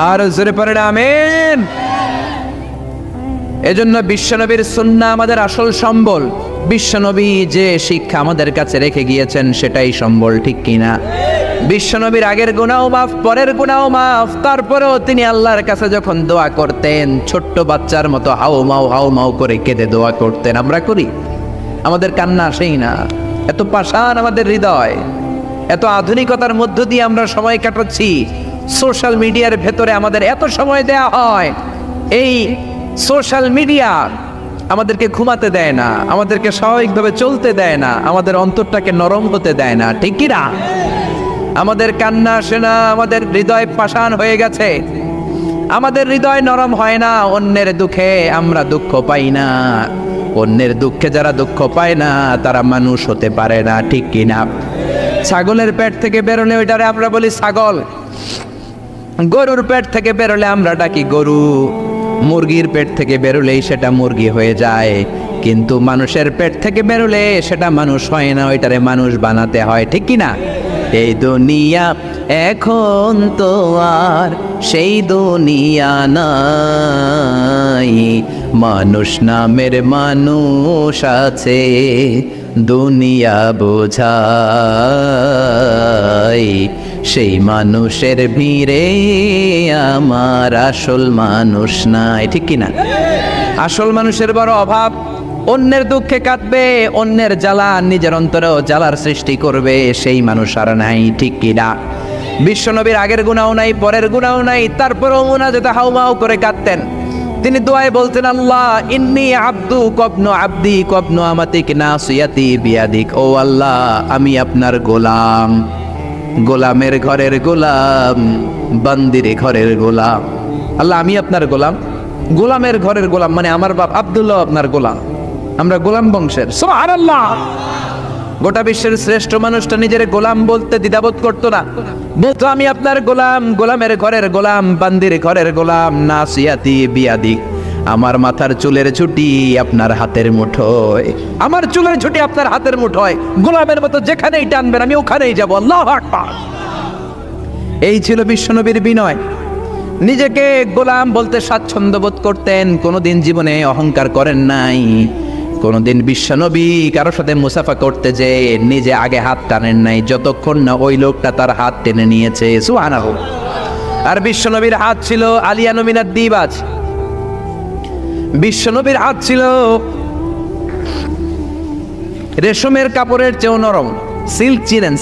আর জোরে পড়েন আমিন। এজন্য বিশ্বনবীর সুন্নাহ আমাদের আসল সম্বল। বিশ্বনবী যে শিক্ষা আমাদের কাছে রেখে গিয়েছেন সেটাই সম্বল, ঠিক কিনা? বিশ্বনবীর আগের গুনাহ মাফ, পরের গুনাহ মাফ, তারপরেও তিনি আল্লাহর কাছে যখন দোয়া করতেন ছোট্ট বাচ্চার মতো হাউ মাউ করে কেঁদে দোয়া করতেন। আমরা করি? আমাদের কান্না আসেই না। এত পাষাণ আমাদের হৃদয়, এত আধুনিকতার মধ্য দিয়ে আমরা সময় কাটাচ্ছি। সোশ্যাল মিডিয়ার ভেতরে আমাদের এত সময় দেয়া হয়। এই সোশ্যাল মিডিয়া আমাদেরকে ঘুমাতে দেয় না, আমাদেরকে স্বাভাবিকভাবে চলতে দেয় না, আমাদের অন্তরটাকে নরম হতে দেয় না, ঠিক কি না? আমাদের কান্না আসে না, আমাদের হৃদয় পাষাণ হয়ে গেছে, আমাদের হৃদয় নরম হয় না। অন্যের দুঃখে আমরা দুঃখ পাই না, অন্যের দুঃখে যারা দুঃখ পায় না তারা মানুষ হতে পারে না, ঠিক কি না? ছাগলের পেট থেকে বেরোলে ওইটারে আমরা বলি ছাগল, গরুর পেট থেকে বেরোলে আমরা ডাকি গরু, মুরগির পেট থেকে বেরোলেই সেটা মুরগি হয়ে যায়। কিন্তু মানুষের পেট থেকে বেরোলে সেটা মানুষ হয় না, ওইটারে মানুষ বানাতে হয়, ঠিক কি না? এই দুনিয়া এখন তো আর সেই দুনিয়া নাই, মানুষ নামের মানুষ আছে দুনিয়া বোঝাই। সেই মানুষের ভিড়ে আমার আসল মানুষ নাই, ঠিক কিনা? আসল মানুষের বড় অভাব। অন্যের দুঃখে কাঁদবে, অন্যের জ্বালা নিজের অন্তরেও জ্বালার সৃষ্টি করবে, সেই মানুষ আর নাই, ঠিক কিনা? বিশ্বনবীর আগের গুনাহ নাই, পরের গুনাহ নাই, তারপরেও মুনাজাতে হাউমাউ করে কাঁদতেন। তিনি দোয়ায় বলতেন, আল্লাহ ইন্নী আব্দু কবনু আব্দি কবনু আমাতিক নাসিয়াতি বিয়াদিক। ও আল্লাহ, আমি আপনার গোলাম, গোলামের ঘরের গোলাম, বান্দির ঘরের গোলাম। আল্লাহ আমি আপনার গোলাম, গোলামের ঘরের গোলাম, মানে আমার বাপ আব্দুল্লাহ আপনার গোলাম, আমরা গোলাম বংশের। সুবহানাল্লাহ। গোটা বিশ্বের শ্রেষ্ঠ মানুষটা নিজের গোলাম বলতে দ্বিধাবোধ করতো না, বলতো আমি আপনার গোলাম, গোলামের ঘরের গোলাম, বান্দির ঘরের গোলাম, নাসিয়াতি বিয়াদিক। আমার মাথার চুলের ঝুঁটি আপনার হাতের মুঠোয়, আমার চুলের ঝুঁটি আপনার হাতের মুঠোয়, গোলামের মতো যেখানেই টানবেন আমি ওখানেই যাব। আল্লাহু আকবার। এই ছিল বিশ্বনবীর বিনয়। নিজেকে গোলাম বলতে স্বাচ্ছন্দ্য বোধ করতেন, কোনোদিন জীবনে অহংকার করেন নাই। কোনোদিন বিশ্বনবী কারো সাথে মুসাফা করতে যে নিজে আগে হাত টানেন নাই, যতক্ষণ না ওই লোকটা তার হাত টেনে নিয়েছে। সুবহানাহু। আর বিশ্বনবীর হাত ছিল আলিয়ানু মিনাদ দিবাজ। বিশ্বনবীর হাত ছিল রেশমের কাপড়ের চেয়েও নরম। সিল্ক চিনেন?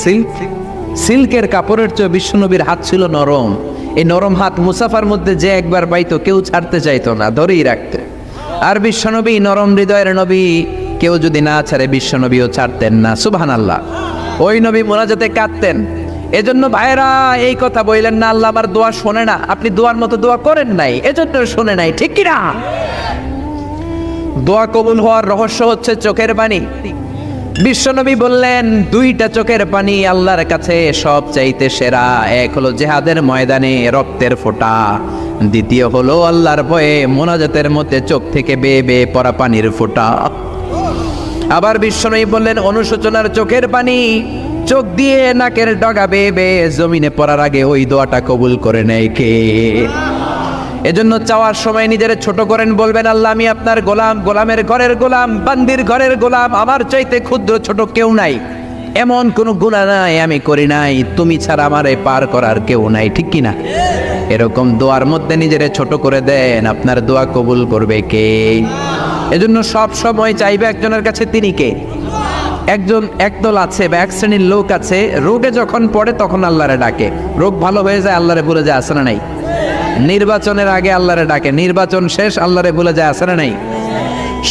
সিল্কের কাপড়ের চেয়ে বিশ্বনবীর হাত ছিল নরম। এই নরম হাত মুসাফার মধ্যে যে একবার পাইতো কেউ ছাড়তে চাইতো না, ধরেই রাখতো। আর বিশ্বনবী নরম হৃদয়ের নবী, কেউ যদি না ছাড়ে বিশ্বনবীও ছাড়তেন না। সুবহানাল্লাহ। ওই নবী মোনাজাতে কাঁদতেন। এজন্য ভাইরা এই কথা বললেন না আল্লাহ আমার দোয়া শোনে না, আপনি দোয়ার মতো দোয়া করেন নাই, এজন্য শোনে নাই, ঠিক কি না? দোয়া কবুল হওয়ার রহস্য হচ্ছে চোখের পানি। বিশ্বনবী বললেন দুইটা চোখের পানি আল্লাহর কাছে সব চাইতে সেরা। এক হলো জিহাদের ময়দানে রক্তের ফোঁটা, দ্বিতীয় হলো আল্লাহর ভয়ে মোনাজাতের মধ্যে চোখ থেকে বেয়ে বেয়ে পড়া পানির ফোঁটা। আবার বিশ্বনবী বললেন অনুশোচনার চোখের পানি চোখ দিয়ে নাকের ডগা বেয়ে বেয়ে জমিনে পড়ার আগে ওই দোয়াটা কবুল করে নেয় কে? এজন্য চাওয়ার সময় নিজের ছোট করেন, বলবেন আল্লাহ আমি আপনার গোলাম, গোলামের ঘরের গোলাম, বান্দির ঘরের গোলাম, আমার চাইতে ক্ষুদ্র ছোট কেউ নাই, এমন কোনো গুনাহ নাই আমি করি নাই, তুমি ছাড়া আমারে পার করার কেউ নাই, ঠিক কি না? এরকম দোয়ার মধ্যে নিজেরে ছোট করে দেন, আপনার দোয়া কবুল করবে কে? এজন্য সব সময় চাইবে একজনের কাছে, তিনি কে? একদল আছে বা এক শ্রেণীর লোক আছে, রোগে যখন পড়ে তখন আল্লাহরে ডাকে, রোগ ভালো হয়ে যায় আল্লাহরে ভুলে যায়, আছে না নাই? নির্বাচনের আগে আল্লাহরে ডাকে, নির্বাচন শেষ আল্লাহরে ভুলে যায়, আছে না নাই?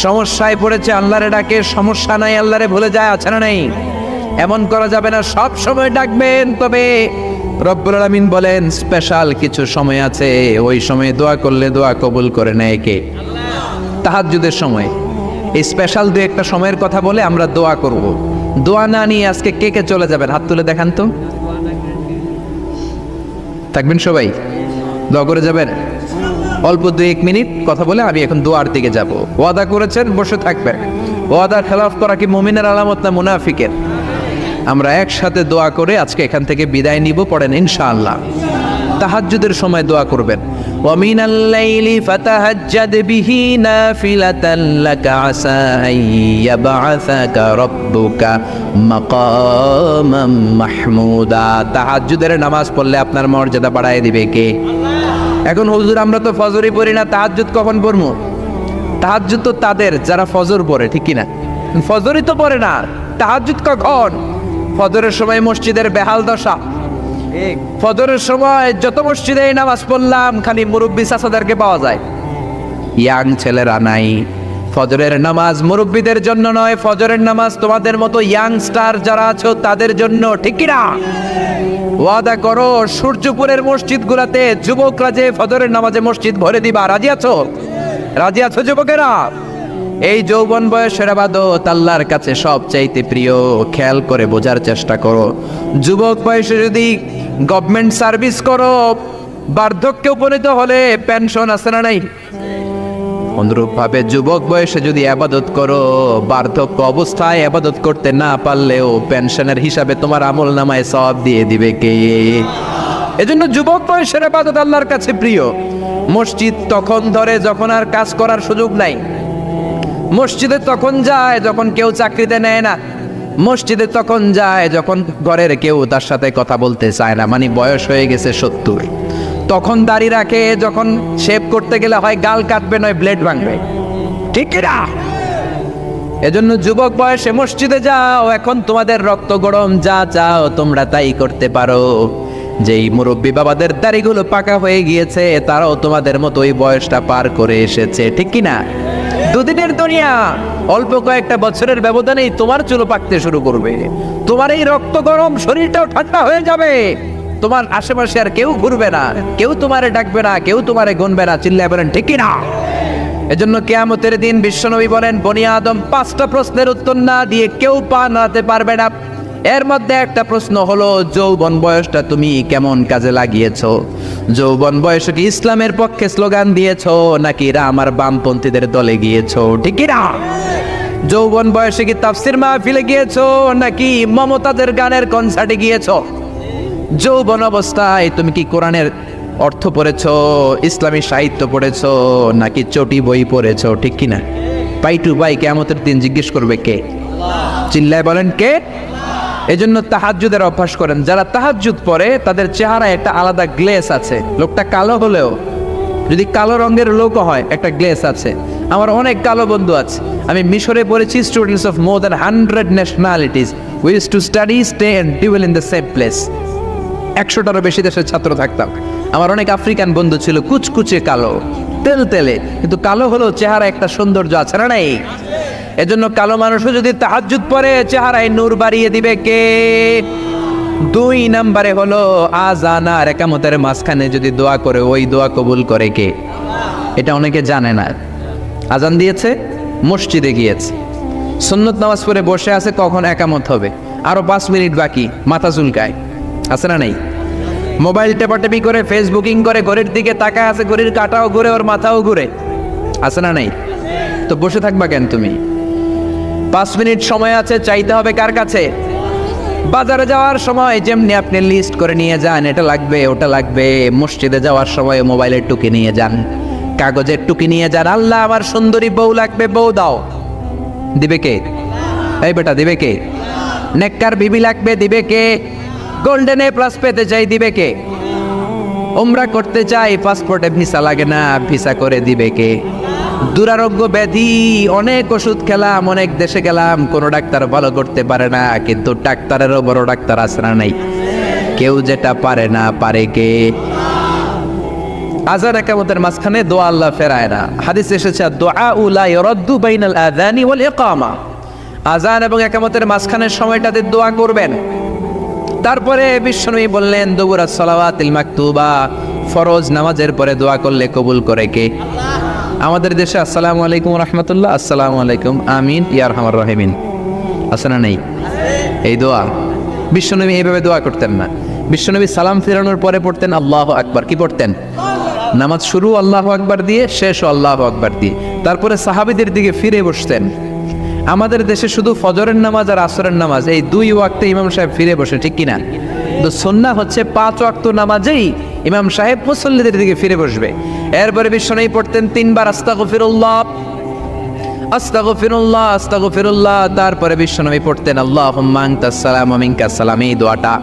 সমস্যায় পড়েছে আল্লাহরে ডাকে, সমস্যা নাই আল্লাহরে ভুলে যায়, আছে না নাই? এমন করা যাবে না, সব সময় ডাকবেন। তবে রব্বুল আলামিন বলেন স্পেশাল কিছু সময় আছে, ওই সময়ে দোয়া করলে দোয়া কবুল করে নেয় কে? তাহাজ্জুদের সময়। এই স্পেশাল দু একটা সময়ের কথা বলে আমরা দোয়া করব। দোয়া না নিয়ে আজকে কে কে চলে যাবেন হাত তুলে দেখান তো। থাকবেন সবাই? দোয়া করে যাবেন? অল্প 2-1 মিনিট কথা বলে আমি এখন দোয়ার দিকে যাব। ওয়াদা করেছেন বসে থাকবেন। ওয়াদার খেলাফ করা কি মুমিনের আলামত না মুনাফিকের? আমরা একসাথে দোয়া করে আজকে এখান থেকে বিদায় নিব। পড়েন ইনশাআল্লাহ। তাহাজ্জুদের সময় দোয়া করবেন। ওয়া মিনাল লাইলি ফাতাহাজ্জাদ বিহি নাফিলাতান লাকা আসা আইয়াবআসাকা রাব্বুকা মাকামাম মাহমুদা। তাহাজ্জুদের নামাজ পড়লে আপনার মর্যাদা বাড়ায় দিবে কে? এখন হুজুর আমরা তো ফজরই পড়ি না, তাহাজ্জুদ কখন পড়বো? তাহাজ্জুদ তো তাদের যারা ফজর পড়ে, ঠিক কি না? ফজরই তো পড়ে না, তাহাজ্জুদ কখন? ফজরের সময় মসজিদের বেহাল দশা। ফজরের সময় যত মসজিদে নামাজ পড়লাম খালি মুরব্বী চাচাদেরকে পাওয়া যায়, ইয়াং ছেলেরা নাই। ফজরের নামাজ মুরব্বীদের জন্য নয়, ফজরের নামাজ তোমাদের মতো ইয়াংস্টার যারা আছো তাদের জন্য, ঠিক কি না? ওয়াদা করো সূর্যপুরের মসজিদগুলোতে যুবকরা যে ফজরের নামাজে মসজিদ ভরে দিবা, রাজি আছো? রাজি আছো যুবকেরা? এই যৌবন বয়সের ইবাদত আল্লাহর কাছে সবচাইতে প্রিয়। খেয়াল করে বোঝার চেষ্টা করো। যুবক বয়সে যদি গভর্নমেন্ট সার্ভিস করো, বার্ধক্যে উপনীত হলে পেনশন আছে না নাই? অনুরূপভাবে যুবক বয়সে যদি ইবাদত করো, বার্ধক্য অবস্থায় ইবাদত করতে না পারলেও পেনশনের হিসাবে তোমার আমলনামায় সওয়াব দিয়ে দিবে কে? এজন্য যুবক বয়সের ইবাদত আল্লাহর কাছে প্রিয়। মসজিদ তখন ধরে যখন আর কাজ করার সুযোগ নাই। মসজিদে তখন যায় যখন কেউ চাকরিতে নেয় না। মসজিদে তখন যায় যখন ঘরের কেউ তার সাথে কথা বলতে চায় না, মানে বয়স হয়ে গেছে 70। তখন দাড়ি রাখে যখন শেভ করতে গেলে হয় গাল কাটবে নয় ব্লেড ভাঙবে, ঠিক না? এজন্য যুবক বয়সে মসজিদে যাও। এখন তোমাদের রক্ত গরম, যা চাও তোমরা তাই করতে পারো। যেই মুরব্বী বাবাদের দাড়িগুলো পাকা হয়ে গিয়েছে তারাও তোমাদের মতো ওই বয়সটা পার করে এসেছে, ঠিক কি না? দুদিনের দুনিয়া, অল্প কয়েকটা বছরের ব্যবধানেই তোমার চুল পাকতে শুরু করবে। তোমার এই রক্ত গরম শরীরটাও ঠান্ডা হয়ে যাবে। তোমার আশেপাশে আর কেউ ঘুরবে না, কেউ তোমারে ডাকবে না, কেউ তোমারে গুনবে না। চিল্লায় বলেন ঠিক কি না? এজন্য কিয়ামতের দিন বিশ্বনবী বলেন বনি আদম 5টা প্রশ্নের উত্তর না দিয়ে কেউ পা নাড়াতে পারবে না। এর মধ্যে একটা প্রশ্ন হলো, যৌবন বয়সটা তুমি কেমন কাজে লাগিয়েছো? যৌবন বয়সে কি ইসলামের পক্ষে স্লোগান দিয়েছো নাকি রাম আর বামপন্থীদের দলে গিয়েছো? ঠিক কি না? যৌবন বয়সে কি তাফসির মাহফিলে গিয়েছো নাকি মমতাজের গানের কনসার্টে গিয়েছো? যৌবন অবস্থায় তুমি কি কোরআনের অর্থ পড়েছো, ইসলামী সাহিত্য পড়েছো নাকি চটি বই পড়েছো? ঠিক কি না? পাই টু পাই কিয়ামতের দিন জিজ্ঞেস করবে কে? চিল্লায় বলেন কে? এজন্য তাহাজ্জুদের অভ্যাস করেন। যারা তাহাজ্জুদ পড়ে তাদের চেহারায় একটা আলাদা গ্লেস আছে। লোকটা কালো হলেও, যদি কালো রঙের লোক হয়, একটা গ্লেস আছে। আমার অনেক কালো বন্ধু আছে। আমি মিশরে পড়েছি, students of more than 100 nationalities we use to study, stay and dwell in the same place. 100টারও বেশি দেশের ছাত্র থাকতাম। আমার অনেক আফ্রিকান বন্ধু ছিল, কুচকুচে কালো, তেল তেলে, কিন্তু কালো হলেও চেহারা একটা সৌন্দর্য আছে না নাই? এজন্য কালো মানুষও যদি তাহাজ্জুদ পড়ে চেহারায় নূর বাড়িয়ে দিবে কে? 2 নম্বরে হলো আযান আর ইকামতের মাঝখানে যদি দোয়া করে, ওই দোয়া কবুল করে কে? এটা অনেকে জানে না। আযান দিয়েছে, মসজিদে গিয়েছে, সুন্নত নামাজ পড়ে বসে আছে, কখন ইকামত হবে, আরো 5 মিনিট বাকি, মাথা চুলকায়, আছে না নাই? মোবাইল টেপাটেপি করে, ফেসবুকিং করে, ঘড়ির দিকে তাকায় আছে, ঘড়ির কাঁটাও ঘুরে, ওর মাথাও ঘুরে, আছে না নাই? তো বসে থাকবা কেন তুমি? 5 মিনিট সময় আছে, চাইতে হবে কার কাছে? বাজারে যাওয়ার সময় যেমনি আপনি লিস্ট করে নিয়ে যান, এটা লাগবে ওটা লাগবে, মসজিদে যাওয়ার সময় মোবাইলের টুকি নিয়ে যান, কাগজের টুকি নিয়ে যান। আল্লাহ আমার সুন্দরী বউ লাগবে, বউ দাও, দিবে কে? এই বেটা, দিবে কে? নেককার বিবি লাগবে, দিবে কে? গোল্ডেন এ প্লাস পেতে চাই, দিবে কে? উমরা করতে চাই, পাসপোর্টে ভিসা লাগে না, ভিসা করে দিবে কে? দুরারোগ্য ব্যাধি, অনেক ওষুধ খেলাম, অনেক দেশে গেলাম, কোনো ডাক্তার ভালো করতে পারে না, কিন্তু ডাক্তারেরও বড় ডাক্তার আছে না নাই? কেউ যেটা পারে না, পারে কে? আযান ইকামতের মাঝখানে দোয়া আল্লাহ ফেরায় না। হাদিস এসেছে, দুআউ লা ইরাদ্দু বাইনাল আযানি ওয়াল ইকামা। আযান এবং ইকামতের মাঝখানের সময়টাতে দোয়া করবেন। তারপরে বিশ্বনবী বললেন, দুবুরাস সালাওয়াতিল মাকতুবা, ফরজ নামাজের পরে দোয়া করলে কবুল করে কে? আমাদের দেশে আসসালামু আলাইকুম রাহমাতুল্লাহ, আসসালামু আলাইকুম, আমিন ইয়া আরহামার রাহিমিন, আছে না নাই? এই দোয়া বিশ্বনবী এইভাবে দোয়া করতেন না। বিশ্বনবী সালাম ফেরানোর পরে পড়তেন আল্লাহু আকবার। কি পড়তেন? নামাজ শুরু আল্লাহু আকবার দিয়ে, শেষও আল্লাহু আকবার দিয়ে, তারপরে সাহাবীদের দিকে ফিরে বসতেন। আমাদের দেশে শুধু ফজরের নামাজ আর আসরের নামাজ, এই 2 ওয়াক্তে ইমাম সাহেব ফিরে বসে, ঠিক কিনা? তো সুন্নাহ হচ্ছে 5 ওয়াক্ত নামাজেই ইমাম সাহেব মুসল্লিদের দিকে ফিরে বসবে। এরপরে বিশ্বনবী পড়তেন 3 বার আস্তাগফিরুল্লাহ, আস্তাগফিরুল্লাহ, আস্তাগফিরুল্লাহ। তারপরে বিশ্বনবী পড়তেন আল্লাহুম্মা আনতাস সালাম ওয়া মিনকাস সালাম, এই দোয়াটা।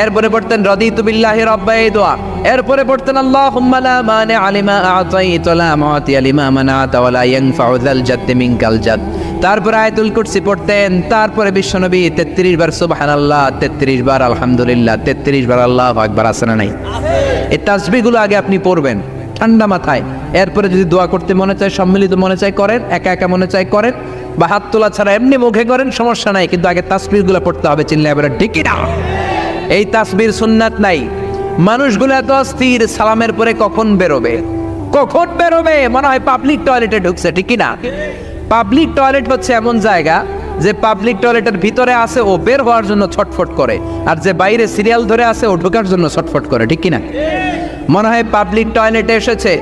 এরপরে পড়তেন রাদিতু বিল্লাহি রাব্বা, এই দোয়া। এরপরে পড়তেন আল্লাহুম্মা লা মানিআ লিমা আ'তাইতা ওয়া লা মু'তিয়া লিমা মানা'তা ওয়া লা ইয়ানফা'ু যাল জাদ্দি মিনকাল জাদ। তারপরে আয়াতুল কুরসি পড়তেন। তারপরে বিশ্বনবী 33 বার সুবহানাল্লাহ, 33 বার আলহামদুলিল্লাহ, 33 বার আল্লাহু আকবার, আছে না নাই? এই তাসবিহগুলো আগে আপনি পড়বেন ঠান্ডা মাথায়। এরপরে যদি দোয়া করতে মনে চায়, সম্মিলিত মনে চায় করেন, একা একা মনে চায় করেন, বা হাত তোলা ছাড়া এমনি মুখে করেন, সমস্যা নাই, কিন্তু আগে তাসবিহগুলো পড়তে হবে। চিল্লায় বলেন ঠিক না? এই তাসবির সুন্নাত নাই। মানুষগুলো এত অস্থির, সালামের পরে কখন বেরোবে, কখন বেরোবে, মনে হয় পাবলিক টয়লেটে ঢুকছে, ঠিক না? পাবলিক টয়লেট হচ্ছে এমন জায়গা যে পাবলিক টয়লেটের ভিতরে আছে, ও বের হওয়ার জন্য ছটফট করে, আর যে বাইরে সিরিয়াল ধরে আছে, ও ঢোকার জন্য ছটফট করে, ঠিক কিনা? মনে হয় পাবলিক টয়লেটে এসেছে,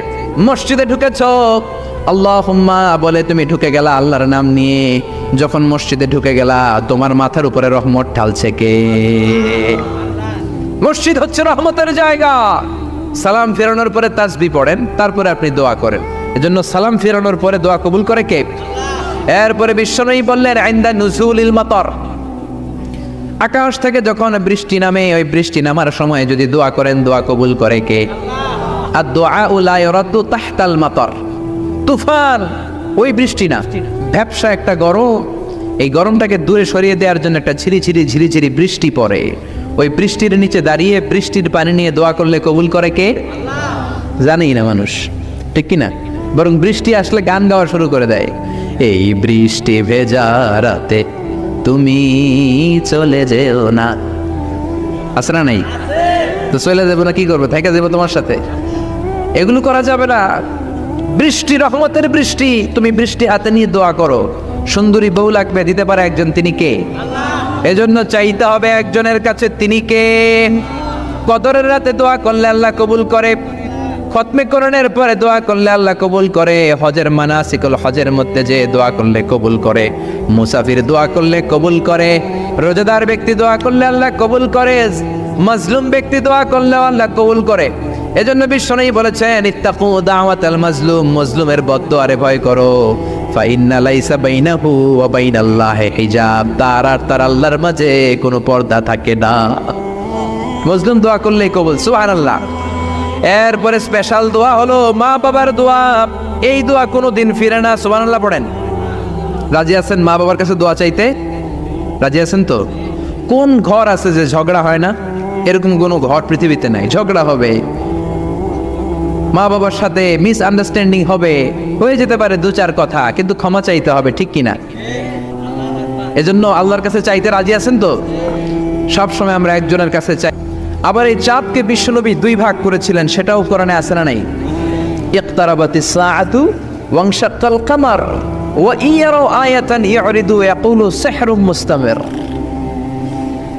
মসজিদে ঢুকেছ, আল্লাহুম্মা বলে তুমি ঢুকে গেলা আল্লাহর নাম নিয়ে। যখন মসজিদে ঢুকে গেলা, তোমার মাথার উপরে রহমত ঢালছে কে? মসজিদ হচ্ছে রহমতের জায়গা। সালাম ফেরানোর পরে তাসবিহ পড়েন, তারপরে আপনি দোয়া করেন। এজন্য সালাম ফেরানোর পরে দোয়া কবুল করে কে? এরপরে বিশ্বনবী বললেন ইনদা নুজুলিল মাতার, আকাশ থেকে যখন বৃষ্টি নামে, ওই বৃষ্টি নামার সময় যদি দোয়া করেন, দোয়া কবুল করে কে? আর দোয়া লা ইরাদ্দু তাহতাল মাতার, তুফান, ওই বৃষ্টি না, ভ্যাপসা একটা গরম, এই গরমটাকে দূরে সরিয়ে দেওয়ার জন্য একটা ঝিরিঝিরি ঝিরিঝিরি বৃষ্টি পড়ে। ওই বৃষ্টির নিচে দাঁড়িয়ে বৃষ্টির পানি নিয়ে দোয়া করলে কবুল করে কে? জানেই না মানুষ, ঠিক কিনা? বরং বৃষ্টি আসলে গান গাওয়া শুরু করে দেয়, এই বৃষ্টি ভেজা রাতে তুমি চলে যেও না, আছে না নাই? তো চলে যাবো না, কি করবো, থেকে যাবো তোমার সাথে? এগুলো করা যাবে না। বৃষ্টি রহমতের বৃষ্টি, তুমি বৃষ্টি হাতে নিয়ে দোয়া করো। সুন্দরী বউ লাগবে, দিতে পারে একজন, তিনি কে? এজন্য চাইতে হবে একজনের কাছে, তিনি কে? কদরের রাতে দোয়া করলে আল্লাহ কবুল করে, খতমে কোরআনের পরে দোয়া করলে আল্লাহ কবুল করে, হজের মানাসিকুল হজের মধ্যে যে দোয়া করলে কবুল করে, মুসাফির দোয়া করলে কবুল করে, রোজাদার ব্যক্তি দোয়া করলে আল্লাহ কবুল করে, মাজলুম ব্যক্তি দোয়া করলে আল্লাহ কবুল করে। এজন্য বিশ্বনবী বলেছেন, ইত্তাকু দাওয়াতাল মাজলুম, মাজলুমের বদদোয়ারে ভয় করো, ফাইন্না লাইসা বাইনাহু ওয়া বাইনাল্লাহি হিজাব, তার আর তার আল্লাহর মাঝে কোনো পর্দা থাকে না। মাজলুম দোয়া করলেই কবুল, সুবহানাল্লাহ। এরপরে স্পেশাল দোয়া হলো মা বাবার দোয়া। এই দোয়া কোনোদিন ফিরে না, সুবহানাল্লাহ পড়েন। রাজি আছেন মা বাবার কাছে দোয়া চাইতে? রাজি আছেন তো? কোন ঘর আছে যে ঝগড়া হয় না? এরকম কোনো ঘর পৃথিবীতে নাই। ঝগড়া হবে, মা বাবার সাথে মিস আন্ডারস্ট্যান্ডিং হবে, হয়ে যেতে পারে দু চার কথা, কিন্তু ক্ষমা চাইতে হবে, ঠিক কিনা? এজন্য আল্লাহর কাছে চাইতে রাজি আছেন তো? সব সময় আমরা একজনের কাছে চাই। আবার এই চাঁদকে বিশ্বনবী দুই ভাগ করেছিলেন, সেটাও কোরআনে আছে না নাই? ইকতারাবাতিস সাআতু ওয়ানশাক্কাল কামার ওয়া ইয়ারাউ আয়াতান ইউরিদু ইয়াকুলু সিহরুম মুস্তামির।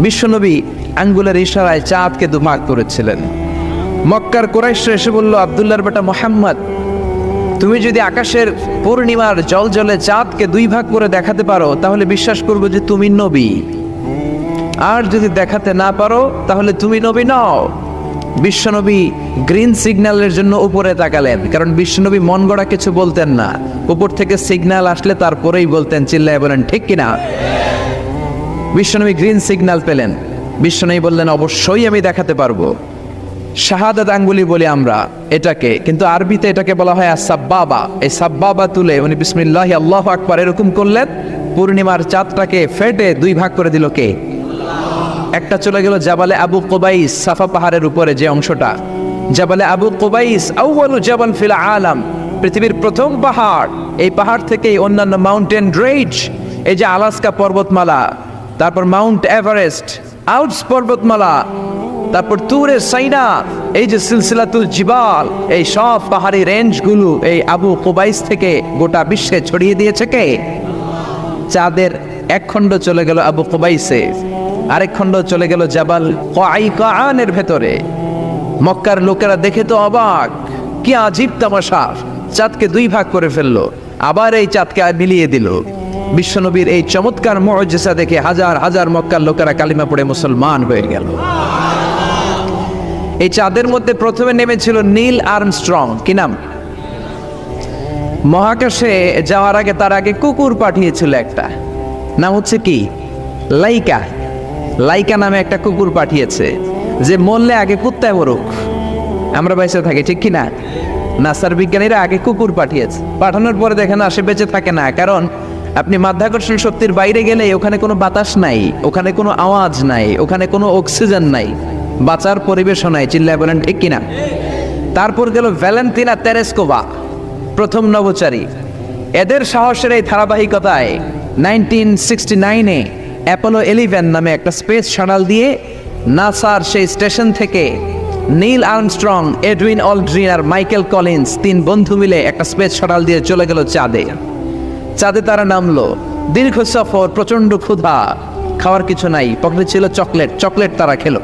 বিশ্বনবী আঙ্গুলের ইশারায় চাঁদকে দু ভাগ করেছিলেন। মক্কার কুরাইশরা এসে বলল, আব্দুল্লাহর বেটা মুহাম্মদ, তুমি যদি আকাশের পূর্ণিমার জ্বলজ্বলে চাঁদকে দুই ভাগ করে দেখাতে পারো, তাহলে বিশ্বাস করবো যে তুমি নবী। আর যদি দেখাতে না পারো, তাহলে তুমি নবী নও। বিশ্বনবী গ্রিন সিগন্যালের জন্য উপরে তাকালেন, কারণ বিশ্বনবী মন গড়া কিছু বলতেন না। উপর থেকে সিগন্যাল আসলে তারপরেই বলতেন, চিল্লায় বলেন ঠিক কিনা? বিশ্বনবী গ্রিন সিগন্যাল পেলেন। বিশ্বনবী বললেন, অবশ্যই আমি দেখাতে পারবো। শাহাদাত আঙ্গুলি বলি আমরা এটাকে, কিন্তু আরবিতে এটাকে বলা হয় আস-সাব্বাবা। এই সাব্বাবা তুলে উনি বিসমিল্লাহ আল্লাহু আকবার এরকম করলেন, পূর্ণিমার চাঁদটাকে ফেটে দুই ভাগ করে দিল কে? একটা চলে গেল জাবালে আবু কুবাইস, সাফা পাহাড়ের উপরে যে অংশটা। জাবালে আবু কুবাইস আউয়ালু জাবাল ফিল আলাম, পৃথিবীর প্রথম পাহাড়। এই পাহাড় থেকেই অন্যান্য মাউন্টেন রেঞ্জ, এই যে আলাস্কা পর্বতমালা, তারপর মাউন্ট এভারেস্ট, আল্পস পর্বতমালা, তারপর তুরে সাইনা, এই যে সিলসিলাতুল জিবাল, এই সব পাহাড়ি রেঞ্জগুলো এই আবু কুবাইস থেকে গোটা বিশ্বে ছড়িয়ে দিয়েছে কে? চাঁদের এক খণ্ড চলে গেল আবু কুবাইসে, আরেক খণ্ড চলে গেল জাবাল কায়কানের ভেতরে। মক্কার লোকেরা দেখে তো অবাক, কি আজীব তামাশা, চাঁদকে দুই ভাগ করে ফেললো, আবার এই চাঁদকে মিলিয়ে দিল। বিশ্বনবীর এই চমৎকার মুআজিজা দেখে হাজার হাজার মক্কার লোকেরা কালিমা পড়ে মুসলমান হয়ে গেল। এই চাঁদের মধ্যে প্রথমে নেমেছিল নীল আর্মস্ট্রং। কি নাম? মহাকাশে যাওয়ার আগে তার আগে কুকুর পাঠিয়েছিল একটা, নাম হচ্ছে কি? লাইকা। লাইকা নামে একটা কুকুর পাঠিয়েছে, যে মরলে আগে কুত্তায় মরুক, আমরা বেঁচে থাকি, ঠিক কিনা? নাসার বিজ্ঞানীরা আগে কুকুর পাঠিয়েছে, পাঠানোর পরে দেখেন না সে বেঁচে থাকে না, কারণ আপনি মাধ্যাকর্ষণ শক্তির বাইরে গেলে ওখানে কোনো বাতাস নাই, ওখানে কোনো আওয়াজ নাই, ওখানে কোনো অক্সিজেন নাই, বাঁচার পরিবেশও নাই, চিল্লায় বলেন ঠিক কিনা? তারপর গেল ভ্যালেন্টিনা তেরেস্কোভা, প্রথম নভোচারী। এদের সাহসের এই ধারাবাহিকতায় 1969-এ অ্যাপোলো 11 নামে একটা স্পেস শাটল দিয়ে নাসার সেই স্টেশন থেকে নীল আর্মস্ট্রং, এডউইন অলড্রিন আর মাইকেল কলিন্স তিন বন্ধু মিলে একটা স্পেস শাটল দিয়ে চলে গেল চাঁদে। চাঁদে তারা নামলো, দীর্ঘ সফর, প্রচন্ড ক্ষুধা, খাওয়ার কিছু নাই, পকেটে ছিল চকলেট, চকলেট তারা খেলো।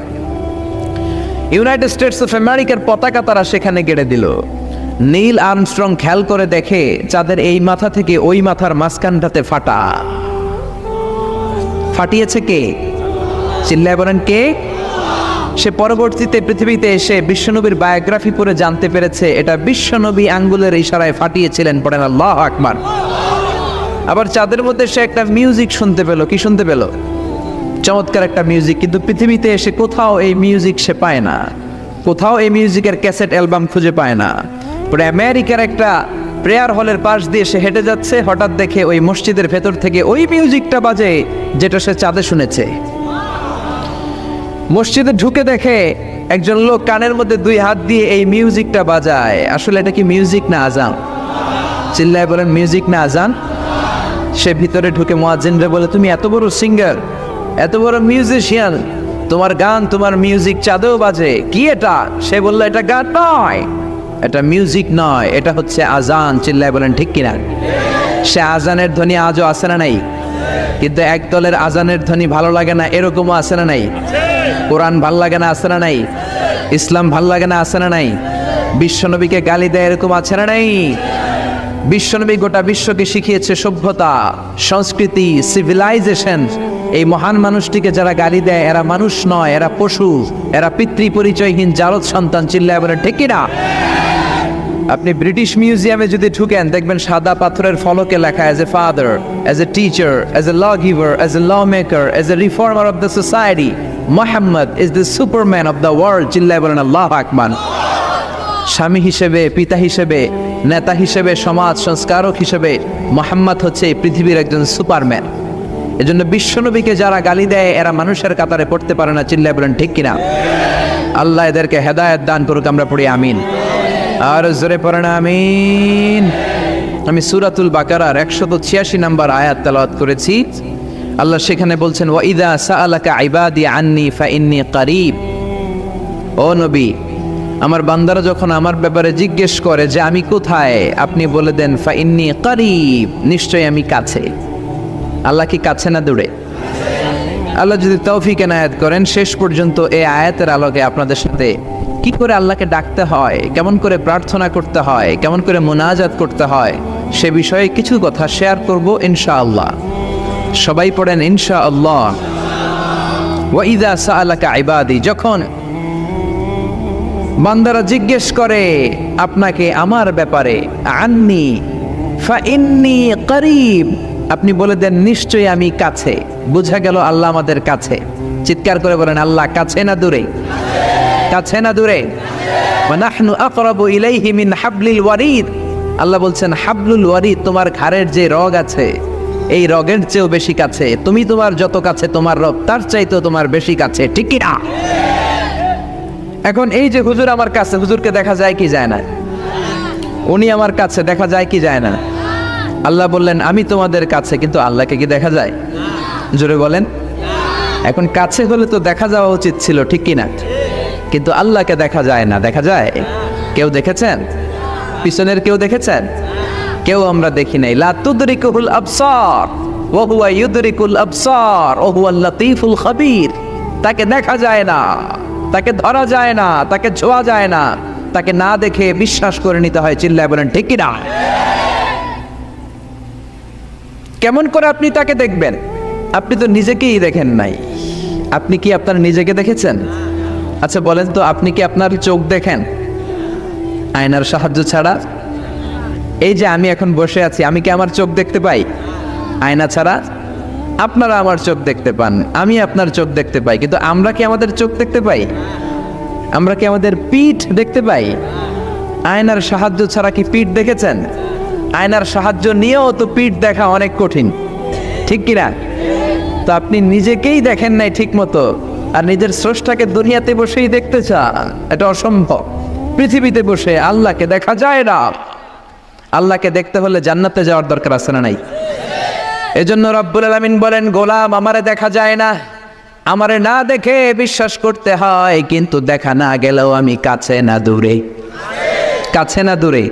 ইউনাইটেড স্টেটস অফ আমেরিকার পতাকা তারা সেখানে গেড়ে দিল। নীল আর্মস্ট্রং খেয়াল করে দেখে চাঁদের এই মাথা থেকে ওই মাথার মাঝখানটাতে ফাটা। ফাটিয়েছে কে? চিল্লায় বলেন কে? সে পরবর্তীতে পৃথিবীতে এসে বিশ্বনবীর বায়োগ্রাফি পড়ে জানতে পেরেছে এটা বিশ্বনবী আঙ্গুলের ইশারায় ফাটিয়েছিলেন। পড়েন আল্লাহু আকবার। আবার চাঁদের মধ্যে সে একটা মিউজিক শুনতে পেল। কি শুনতে পেল? চমৎকার একটা মিউজিক, কিন্তু পৃথিবীতে এসে কোথাও এই মিউজিক সে পায় না, কোথাও এই মিউজিকের ক্যাসেট অ্যালবাম খুঁজে পায় না। পরে আমেরিকার একটা প্রেয়ার হলের পাশ দিয়ে সে হেঁটে যাচ্ছে, হঠাৎ দেখে ওই মসজিদের ভেতর থেকে ওই মিউজিকটা বাজে যেটা সে চাঁদে শুনেছে। মসজিদে ঢুকে দেখে একজন লোক কানের মধ্যে দুই হাত দিয়ে এই মিউজিকটা বাজায়। আসলে এটা কি মিউজিক না আজান? চিল্লায় বলেন মিউজিক না আজান? সে ভিতরে ঢুকে মুয়াজ্জিনরে বলে, তুমি এত বড় সিঙ্গার, এত বড় মিউজিশিয়ান, তোমার গান, তোমার মিউজিক চাঁদেও বাজে, কি এটা? সে বলল, এটা গান নয়, এটা মিউজিক নয়, এটা হচ্ছে আজান। চিল্লায় বলেন ঠিক কিনা? সে আজানের ধ্বনি আজও আছে না নাই? কিন্তু এক দলের আজানের ধ্বনি ভালো লাগে না, এরকমও আছে না নাই? কোরআন ভাল লাগে না, আছে না নাই? ইসলাম ভাল লাগে না, আছে না নাই? বিশ্বনবীকে গালি দেয়, এরকম আছে না নাই? বিশ্বনবী গোটা বিশ্বকে শিখিয়েছে সভ্যতা, সংস্কৃতি, সিভিলাইজেশন। এই মহান মানুষটিকে যারা গালি দেয় এরা মানুষ নয়, এরা পশু, এরা পিতৃ পরিচয়হীন জারদ সন্তান। চিল্লায় বলে ঠিক কিনা? আপনি ব্রিটিশ মিউজিয়ামে যদি ঢুকেন দেখবেন সাদা পাথরের ফলকে লেখা as a father, as a teacher, as a law giver, as a law maker, as a reformer of the society, Muhammad is the superman of the world. চিল্লায় বলেন আল্লাহু আকবার। স্বামী হিসেবে, পিতা হিসেবে, নেতা হিসেবে, সমাজ সংস্কারক হিসেবে মুহাম্মদ হচ্ছে এই পৃথিবীর একজন সুপারম্যান। এজন্য বিশ্বনবীকে যারা গালি দেয় এরা মানুষের কাতারে পড়তে পারে না। চিল্লায় বলেন ঠিক কিনা? আল্লাহ এদেরকে হেদায়েত দান করুক, আমরা পড়ি আমিন। আর জোরে পড়েন আমিন। আমি সূরাতুল বাকারার 186 নম্বর আয়াত তেলাওয়াত করেছি। আল্লাহ সেখানে বলছেন ওয়া ইযা সাআলাকা ইবাদি আন্নী ফাইন্নী করিব। ও নবী, আমার বান্দারা যখন আমার ব্যাপারে জিজ্ঞেস করে যে আমি কোথায়, আপনি বলে দেন ফাইন্নী করিব, নিশ্চয়ই আমি কাছে। আল্লাহ কি কাছে না দূরে? আল্লাহ যদি তৌফিক এনায়েত করেন শেষ পর্যন্ত এই আয়াতের আলোকে আপনাদের সাথে কি করে আল্লাহকে ডাকতে হয়, কেমন করে প্রার্থনা করতে হয়, কেমন করে মুনাজাত করতে হয়, সে বিষয়ে কিছু কথা শেয়ার করব ইনশাআল্লাহ। সবাই পড়েন ইনশাআল্লাহ। ওয়া ইযা সাআলাকা ইবাদি, যখন বান্দারা জিজ্ঞেস করে আপনাকে আমার ব্যাপারে, আন্নি ফাইন্নী করিব, আপনি বলে দেন নিশ্চয়ই আমি কাছে। বোঝা গেল আল্লাহ আমাদের কাছে। চিৎকার করে বলেন আল্লাহ কাছে না দূরে? কাছে না দূরে? ওয়া নাহনু আকরাবু ইলাইহি মিন হাবলিল ওয়ারিদ। আল্লাহ বলছেন হাবলুল ওয়ারিদ, তোমার ঘাড়ের যে রগ আছে এই রগের চেয়েও বেশি কাছে। তুমি তোমার যত কাছে তোমার রব তার চাইতেও তোমার বেশি কাছে। ঠিক কি না? এখন এই যে হুজুর আমার কাছে, হুজুরকে দেখা যায় কি যায় না? উনি আমার কাছে, দেখা যায় কি যায় না? আল্লাহ বললেন আমি তোমাদের কাছে, কিন্তু আল্লাহকে কি দেখা যায়? জোরে বলেন। এখন কাছে হলে তো দেখা যাওয়া উচিত ছিল, ঠিক কি না? কিন্তু আল্লাহকে দেখা যায় না। দেখা যায়? কেউ দেখেছেন? পিছনের কেউ দেখেছেন? কেউ আমরা দেখি নাই। লা তুদরিকুল আবসার ওয়া হুয়া ইউদরিকুল আবসার ওয়া হুয়াল লাতীফুল খাবীর। তাকে দেখা যায় না, তাকে ধরা যায় না, তাকে ছোঁয়া যায় না, তাকে না দেখে বিশ্বাস করে নিতে হয়। চিল্লায় বলেন ঠিক কি না? কেমন করে আপনি তাকে দেখবেন? আপনি তো নিজেকেই দেখেন নাই। আপনি কি আপনার নিজেকে দেখেছেন? আচ্ছা বলেন তো, আপনি কি আপনার চোখ দেখেন আয়নার সাহায্য ছাড়া? এই যে আমি এখন বসে আছি, আমি কি আমার চোখ দেখতে পাই আয়না ছাড়া? আপনারা আমার চোখ দেখতে পান, আমি আপনার চোখ দেখতে পাই, কিন্তু আমরা কি আমাদের চোখ দেখতে পাই? আমরা কি আমাদের পিঠ দেখতে পাই? আয়নার সাহায্য ছাড়া কি পিঠ দেখেছেন? আয়নার সাহায্য নিয়েও তো পিঠ দেখা অনেক কঠিন, ঠিক কিনা? তো আপনি নিজেকেই দেখেন নাই ঠিক মতো, আর নিজের স্রষ্টাকে দুনিয়াতে বসেই দেখতে চান, এটা অসম্ভব। পৃথিবীতে বসে আল্লাহকে দেখা যায় না। আল্লাহকে দেখতে হলে জান্নাতে যাওয়ার দরকার আছে না নাই? এজন্য রব্বুল আলামিন বলেন গোলাম আমারে দেখা যায় না, আমারে না দেখে বিশ্বাস করতে হয়, কিন্তু দেখা না গেলেও আমি কাছে না দূরে। কাছে না দূরে?